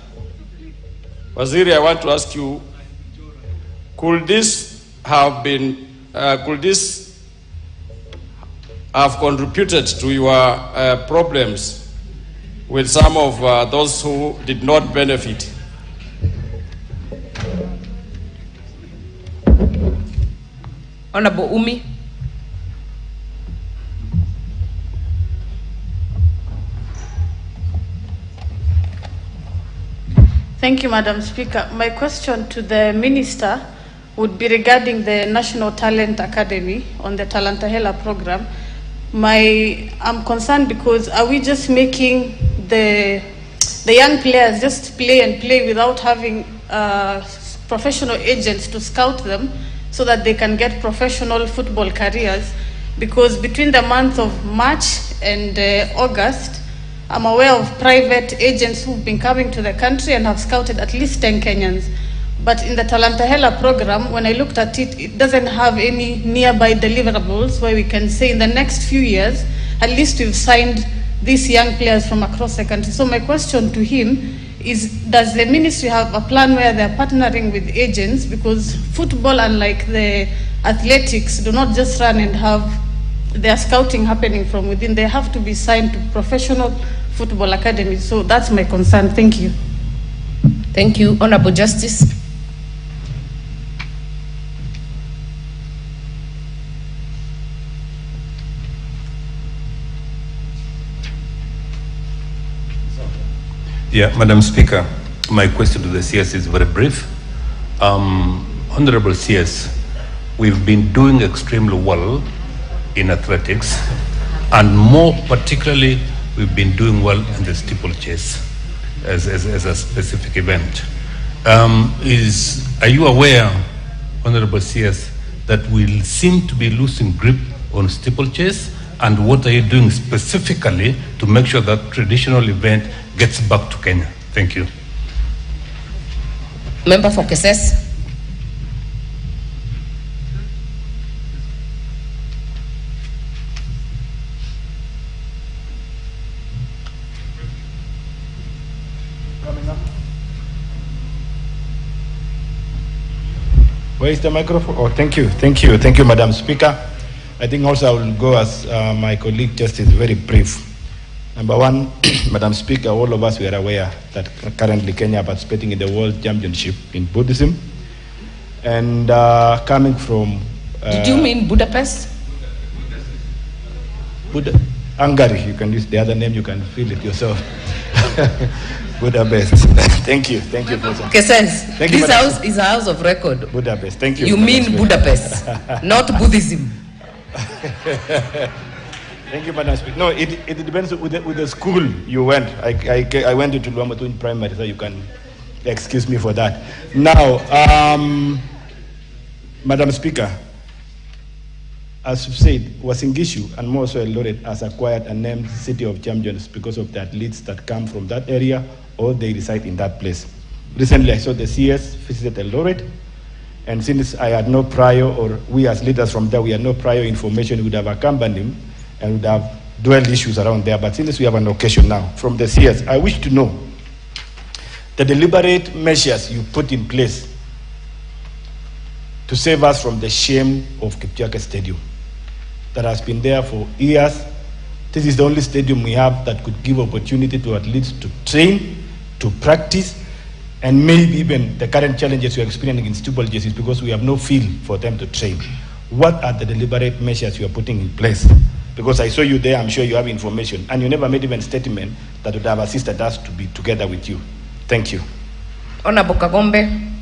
Waziri, I want to ask you, could this have contributed to your problems with some of those who did not benefit? Honorable Umi. Thank you, Madam Speaker. My question to the Minister would be regarding the National Talent Academy on the Talantahela program. I'm concerned because are we just making the young players just play and play without having professional agents to scout them so that they can get professional football careers? Because between the month of March and August, I'm aware of private agents who've been coming to the country and have scouted at least 10 Kenyans. But in the Talanta Hela program, when I looked at it, it doesn't have any nearby deliverables where we can say in the next few years, at least we've signed these young players from across the country. So my question to him is, does the ministry have a plan where they're partnering with agents? Because football, unlike the athletics, do not just run and have their scouting happening from within. They have to be signed to professional football academies. So that's my concern. Thank you. Thank you. Honorable Justice. Yeah, Madam Speaker, my question to the CS is very brief. Honorable CS, we've been doing extremely well in athletics, and more particularly, we've been doing well in the steeplechase as a specific event. Are you aware, Honorable CS, that we seem to be losing grip on steeplechase? And what are you doing specifically to make sure that traditional event gets back to Kenya? Thank you. Member for Keses. Where is the microphone? Oh, thank you, Madam Speaker. I think also I will go as my colleague just is very brief. Number one, Madam Speaker, all of us we are aware that currently Kenya participating in the World Championship in Buddhism. And coming from... Did you mean Budapest? Hungary, you can use the other name, you can feel it yourself. Budapest. Thank you for that. Keses, this house is a house of record. Budapest, thank you. You mean Budapest, not Buddhism. Thank you, Madam Speaker. No, it depends with the school you went. I went into Luamatu in primary, so you can excuse me for that. Now, Madam Speaker, as you said, Wasingishu and more so Eldoret has acquired a named City of Champions because of the athletes that come from that area or they reside in that place. Recently, I saw the CS visited Eldoret, and since I had no prior, or we as leaders from there, we had no prior information, we would have accompanied him and would have dwelled issues around there. But since we have an occasion now, from the CS, I wish to know the deliberate measures you put in place to save us from the shame of Kipchoge Stadium that has been there for years. This is the only stadium we have that could give opportunity to athletes to train, to practice, and maybe even the current challenges we are experiencing in steeplechase is because we have no field for them to train. What are the deliberate measures you are putting in place? Because I saw you there, I'm sure you have information, and you never made even a statement that would have assisted us to be together with you. Thank you. Honorable Kagombe.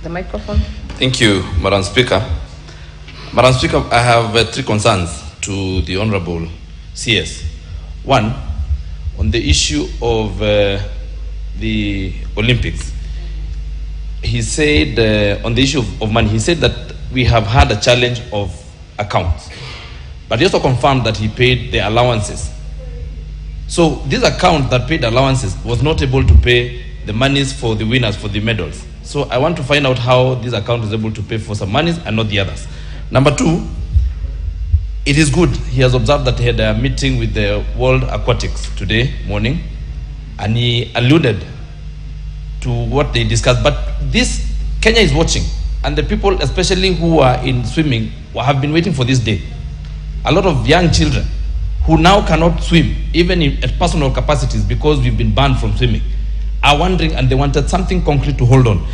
The microphone. Thank you, Madam Speaker. Madam Speaker, I have 3 concerns to the Honorable CS. One, on the issue of the Olympics. He said, on the issue of money, he said that we have had a challenge of accounts. But he also confirmed that he paid the allowances. So this account that paid allowances was not able to pay the monies for the winners for the medals. So I want to find out how this account is able to pay for some monies and not the others. Number 2, it is good. He has observed that he had a meeting with the World Aquatics today morning, and he alluded to what they discussed. But this, Kenya is watching, and the people, especially who are in swimming, have been waiting for this day. A lot of young children who now cannot swim, even at personal capacities, because we've been banned from swimming, are wondering, and they wanted something concrete to hold on.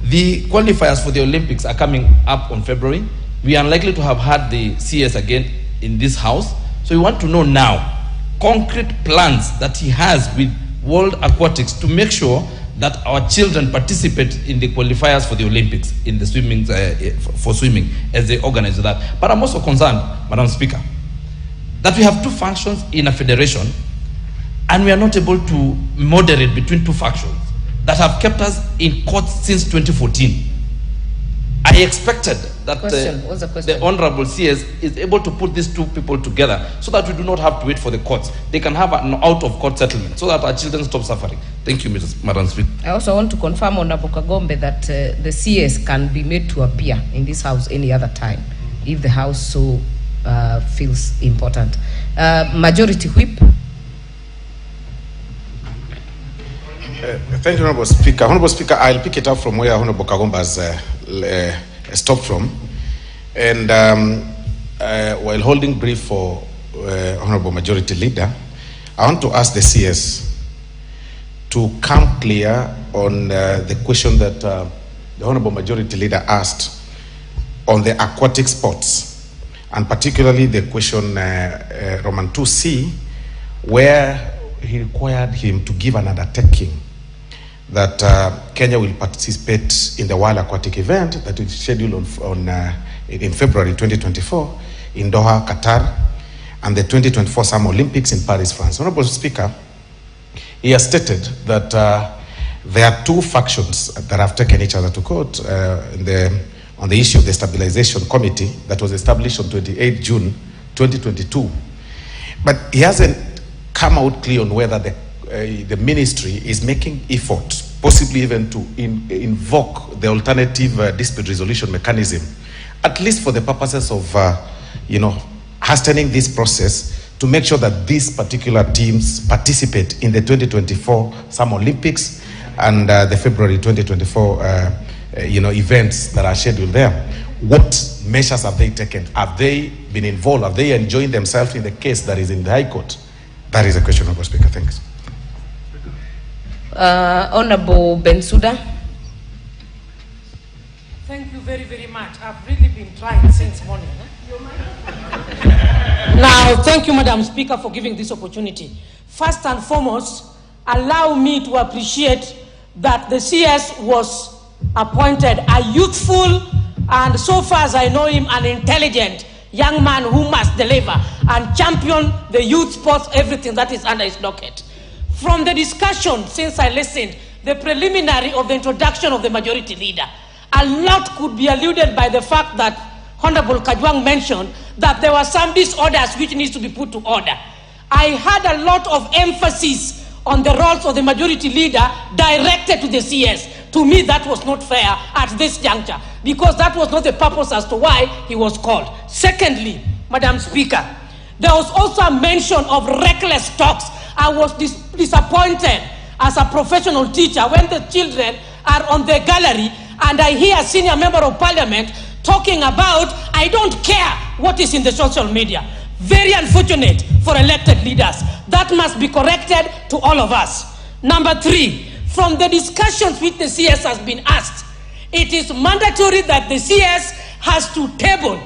The qualifiers for the Olympics are coming up on February. We are unlikely to have had the CS again in this house. So we want to know now concrete plans that he has with World Aquatics to make sure that our children participate in the qualifiers for the Olympics in the swimming, for swimming, as they organize that. But I'm also concerned, Madam Speaker, that we have 2 functions in a federation, and we are not able to moderate between 2 factions that have kept us in court since 2014. I I expected that What's the question? the Honorable CS is able to put these two people together so that we do not have to wait for the courts. They can have an out-of-court settlement so that our children stop suffering. Thank you, Madam Speaker. I also want to confirm, Honorable Kagombe, that the CS can be made to appear in this House any other time, if the House so feels important. Majority Whip. Thank you, Honorable Speaker. Honorable Speaker, I'll pick it up from where Honorable Kagombe has stopped from. And while holding brief for Honorable Majority Leader, I want to ask the CS to come clear on the question that the Honorable Majority Leader asked on the aquatic sports, and particularly the question Roman 2C, where he required him to give an undertaking that Kenya will participate in the World Aquatic event that is scheduled in February 2024 in Doha, Qatar, and the 2024 Summer Olympics in Paris, France. Honorable Speaker, he has stated that there are two factions that have taken each other to court on the issue of the Stabilization Committee that was established on 28 June 2022. But he hasn't come out clear on whether the ministry is making effort, possibly even to invoke the alternative dispute resolution mechanism, at least for the purposes of, hastening this process to make sure that these particular teams participate in the 2024 Summer Olympics and the February 2024, events that are scheduled there. What measures have they taken? Have they been involved? Have they enjoined themselves in the case that is in the High Court? That is a question, Honorable Speaker. Thanks. Honorable Bensouda. Thank you very, very much. I've really been trying since morning. Now, thank you, Madam Speaker, for giving this opportunity. First and foremost, allow me to appreciate that the CS was appointed a youthful and, so far as I know him, an intelligent young man who must deliver and champion the youth sports, everything that is under his docket. From the discussion, since I listened, the preliminary of the introduction of the Majority Leader, a lot could be alluded by the fact that Honorable Kajwang mentioned that there were some disorders which needs to be put to order. I had a lot of emphasis on the roles of the Majority Leader directed to the CS. To me, that was not fair at this juncture, because that was not the purpose as to why he was called. Secondly, Madam Speaker, there was also a mention of reckless talks. I was disappointed as a professional teacher when the children are on the gallery and I hear a senior member of parliament talking about, I don't care what is in the social media. Very unfortunate for elected leaders. That must be corrected to all of us. Number three, from the discussions which the CS has been asked, it is mandatory that the CS has to table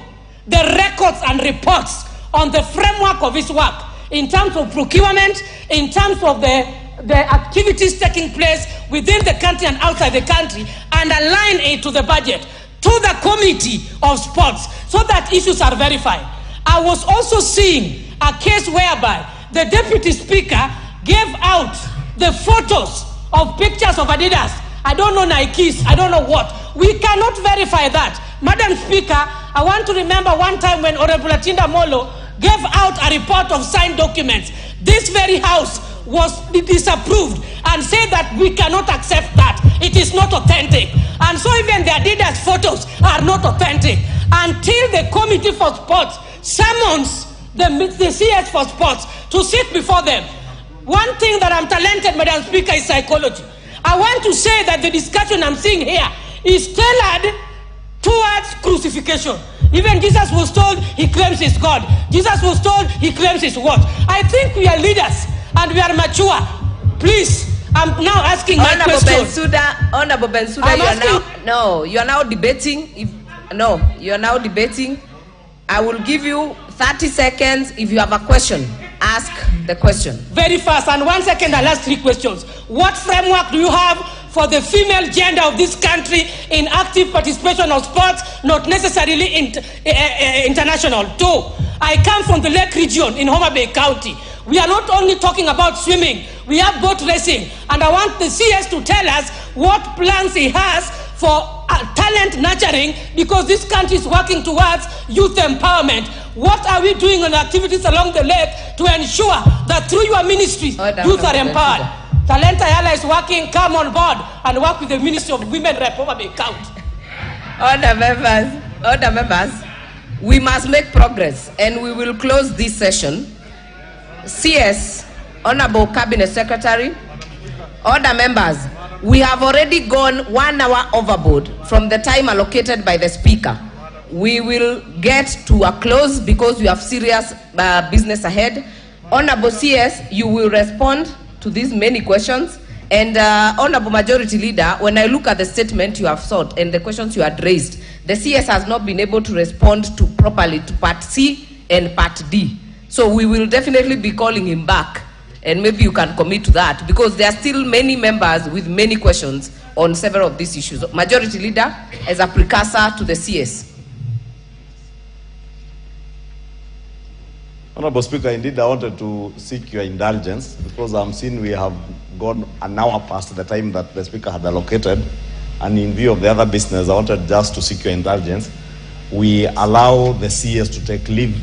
the records and reports on the framework of his work in terms of procurement, in terms of the activities taking place within the country and outside the country, and align it to the budget, to the Committee of Sports, so that issues are verified. I was also seeing a case whereby the Deputy Speaker gave out the photos of pictures of Adidas. I don't know Nikes, I don't know what. We cannot verify that. Madam Speaker, I want to remember one time when Honorable Atinda Molo gave out a report of signed documents. This very House was disapproved and said that we cannot accept that. It is not authentic. And so even the Adidas photos are not authentic. Until the Committee for Sports summons the CS for Sports to sit before them. One thing that I'm talented, Madam Speaker, is psychology. I want to say that the discussion I'm seeing here is tailored towards crucifixion. Even Jesus was told he claims he's God. Jesus was told he claims he's what? I think we are leaders and we are mature. Please, I'm now asking my question. Honorable Bensouda, you are now debating. You are now debating. I will give you 30 seconds. If you have a question, ask the question. Very fast, and 1 second, I'll ask 3 questions. What framework do you have for the female gender of this country in active participation of sports, not necessarily international? 2, I come from the Lake region in Homa Bay County. We are not only talking about swimming, we have boat racing. And I want the CS to tell us what plans he has for talent nurturing, because this country is working towards youth empowerment. What are we doing on activities along the lake to ensure that through your ministry, youth are empowered? Talent Ayala is working, come on board and work with the Ministry of Women Rep over the count. Order members, we must make progress and we will close this session. CS, Honorable Cabinet Secretary, order members, we have already gone 1 hour overboard from the time allocated by the Speaker. We will get to a close because we have serious business ahead. Honorable CS, you will respond to these many questions. And Honorable Majority Leader, when I look at the statement you have sought and the questions you had raised, the CS has not been able to respond properly to Part C and Part D. So we will definitely be calling him back, and maybe you can commit to that, because there are still many members with many questions on several of these issues. Majority Leader, as a precursor to the CS. Honorable Speaker, indeed I wanted to seek your indulgence because I'm seeing we have gone an hour past the time that the Speaker had allocated, and in view of the other business, I wanted just to seek your indulgence. We allow the CS to take leave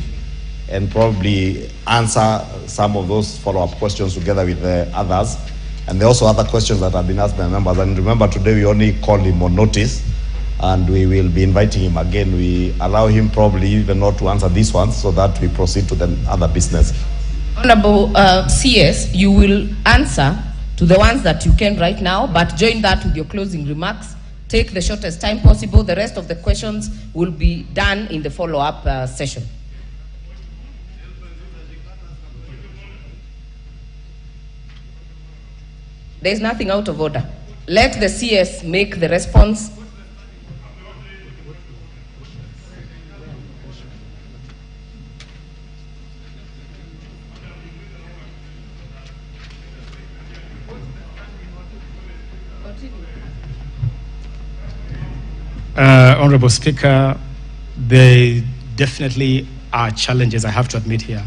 and probably answer some of those follow-up questions together with the others. And there are also other questions that have been asked by members. And remember, today we only called him on notice, and we will be inviting him again. We allow him probably even not to answer these ones so that we proceed to the other business. Honorable CS, you will answer to the ones that you can right now, but join that with your closing remarks. Take the shortest time possible. The rest of the questions will be done in the follow-up session. There is nothing out of order. Let the CS make the response. Honorable Speaker, there definitely are challenges, I have to admit here.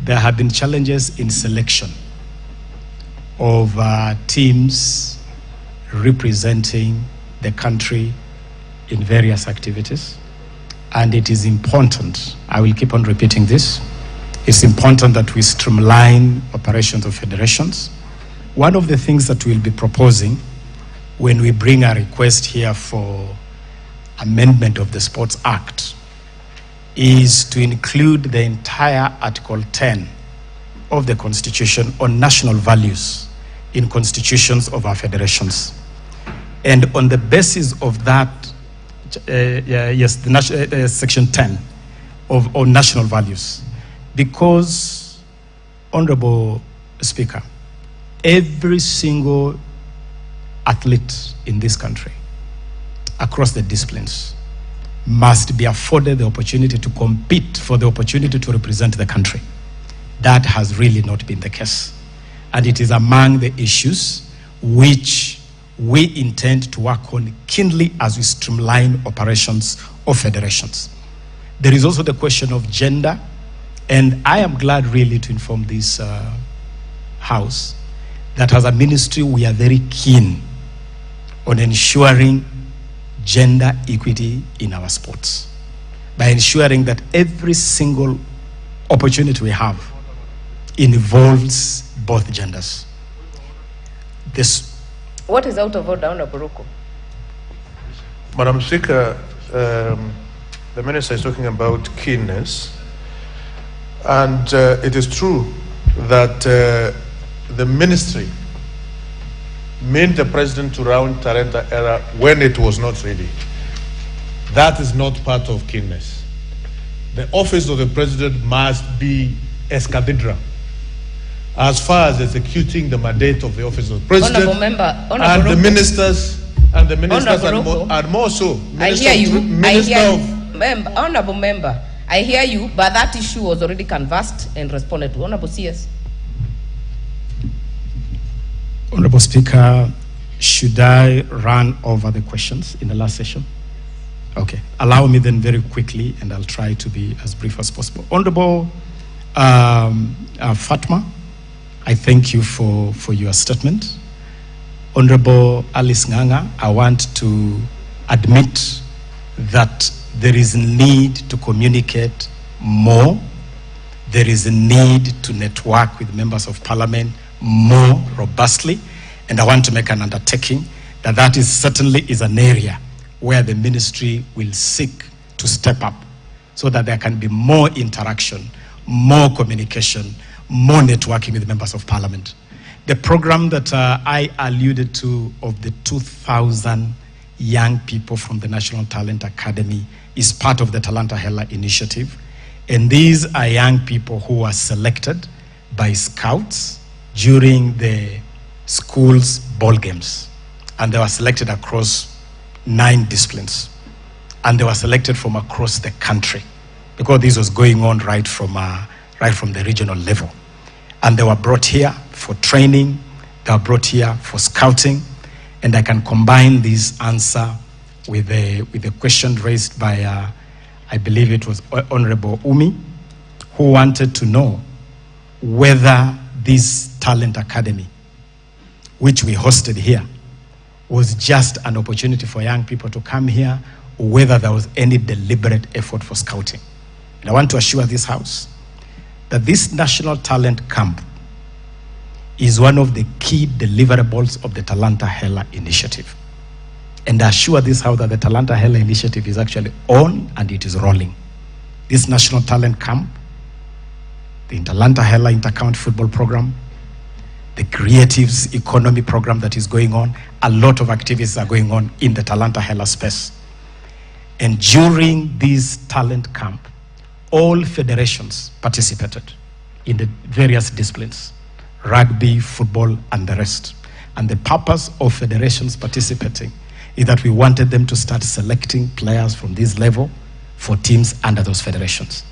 There have been challenges in selection of teams representing the country in various activities. And it is important, I will keep on repeating this, it's important that we streamline operations of federations. One of the things that we'll be proposing when we bring a request here for amendment of the Sports Act is to include the entire Article 10 of the Constitution on national values in constitutions of our federations. And on the basis of that, Section 10 on national values, because, Honorable Speaker, every single athlete in this country, across the disciplines, must be afforded the opportunity to compete for the opportunity to represent the country. That has really not been the case. And it is among the issues which we intend to work on keenly as we streamline operations of federations. There is also the question of gender, and I am glad really to inform this House that as a ministry we are very keen on ensuring gender equity in our sports by ensuring that every single opportunity we have involves both genders. What is out of order, Honorable Ruko? Madam Speaker, the Minister is talking about keenness, and it is true that the ministry made the President to round Tarenta era when it was not ready. That is not part of keenness. The office of the President must be as cathedral as far as executing the mandate of the office of the President. Honorable Member, and the ministers and more so. I hear you. Honorable Member, I hear you, but that issue was already canvassed and responded to. Honorable CS. Honorable Speaker, should I run over the questions in the last session? Okay, allow me then very quickly, and I'll try to be as brief as possible. Honorable Fatma, I thank you for your statement. Honorable Alice Nganga, I want to admit that there is a need to communicate more. There is a need to network with members of parliament more robustly. And I want to make an undertaking that that is certainly is an area where the ministry will seek to step up so that there can be more interaction, more communication, more networking with members of parliament. The program that I alluded to of the 2,000 young people from the National Talent Academy is part of the Talanta Hela initiative. And these are young people who are selected by scouts during the school's ball games. And they were selected across 9 disciplines. And they were selected from across the country because this was going on right from the regional level. And they were brought here for training. They were brought here for scouting. And I can combine this answer with the question raised by, I believe it was Honorable Umi, who wanted to know whether this talent academy, which we hosted here, was just an opportunity for young people to come here, or whether there was any deliberate effort for scouting. And I want to assure this House that this National Talent Camp is one of the key deliverables of the Talanta Hela initiative. And I assure this House that the Talanta Hela initiative is actually on and it is rolling. This National Talent Camp, the Talanta Hela Intercounty Football Program, the Creatives Economy Program that is going on, a lot of activities are going on in the Talanta Hela space. And during this talent camp, all federations participated in the various disciplines, rugby, football, and the rest. And the purpose of federations participating is that we wanted them to start selecting players from this level for teams under those federations.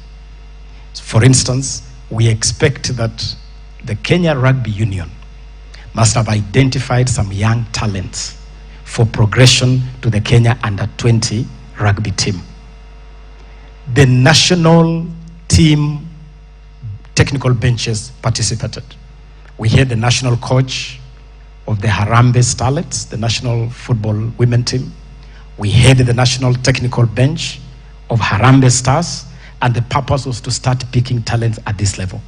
For instance, we expect that the Kenya Rugby Union must have identified some young talents for progression to the Kenya Under-20 rugby team. The national team technical benches participated. We had the national coach of the Harambee Starlets, the national football women team. We had the national technical bench of Harambee Stars, and the purpose was to start picking talents at this level.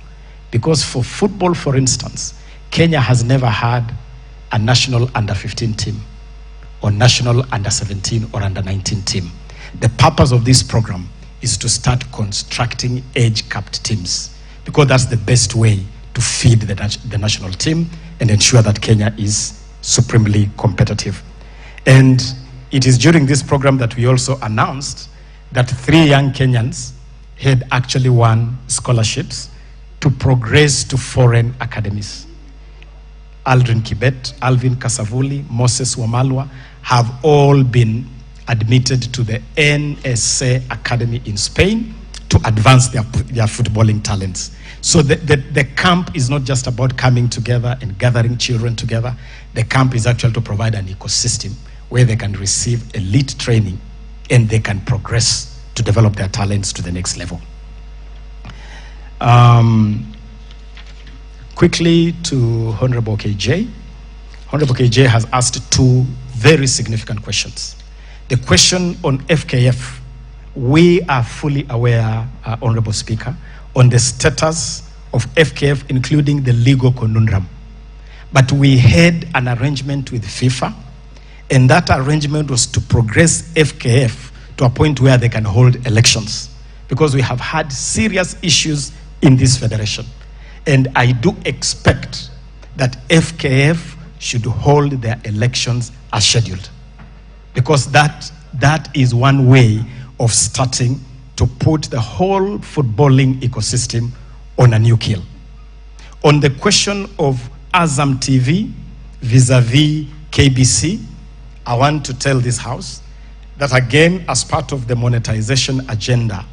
Because for football, for instance, Kenya has never had a national under-15 team, or national under-17 or under-19 team. The purpose of this program is to start constructing age-capped teams, because that's the best way to feed the national team and ensure that Kenya is supremely competitive. And it is during this program that we also announced that 3 young Kenyans had actually won scholarships to progress to foreign academies. Aldrin Kibet, Alvin Kasavuli, Moses Wamalwa have all been admitted to the NSA Academy in Spain to advance their footballing talents. So the camp is not just about coming together and gathering children together. The camp is actually to provide an ecosystem where they can receive elite training and they can progress to develop their talents to the next level. Quickly to Honorable KJ. Honorable KJ has asked 2 very significant questions. The question on FKF, we are fully aware, Honorable Speaker, on the status of FKF, including the legal conundrum. But we had an arrangement with FIFA, and that arrangement was to progress FKF to a point where they can hold elections, because we have had serious issues in this federation. And I do expect that FKF should hold their elections as scheduled, because that is one way of starting to put the whole footballing ecosystem on a new keel. On the question of Azam TV vis-a-vis KBC, I want to tell this House that again, as part of the monetization agenda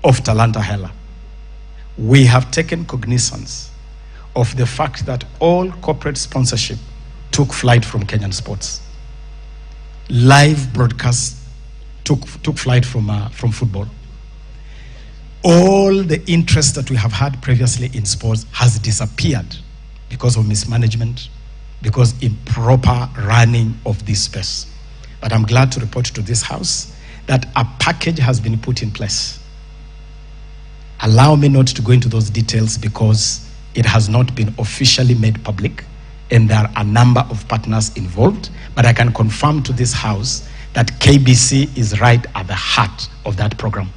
of Talanta Hela, we have taken cognizance of the fact that all corporate sponsorship took flight from Kenyan sports. Live broadcasts took flight from football. All the interest that we have had previously in sports has disappeared because of mismanagement, because improper running of this space. But I'm glad to report to this House that a package has been put in place. Allow me not to go into those details because it has not been officially made public and there are a number of partners involved, but I can confirm to this House that KBC is right at the heart of that program.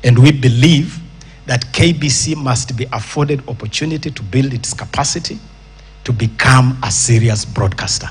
And we believe that KBC must be afforded opportunity to build its capacity to become a serious broadcaster.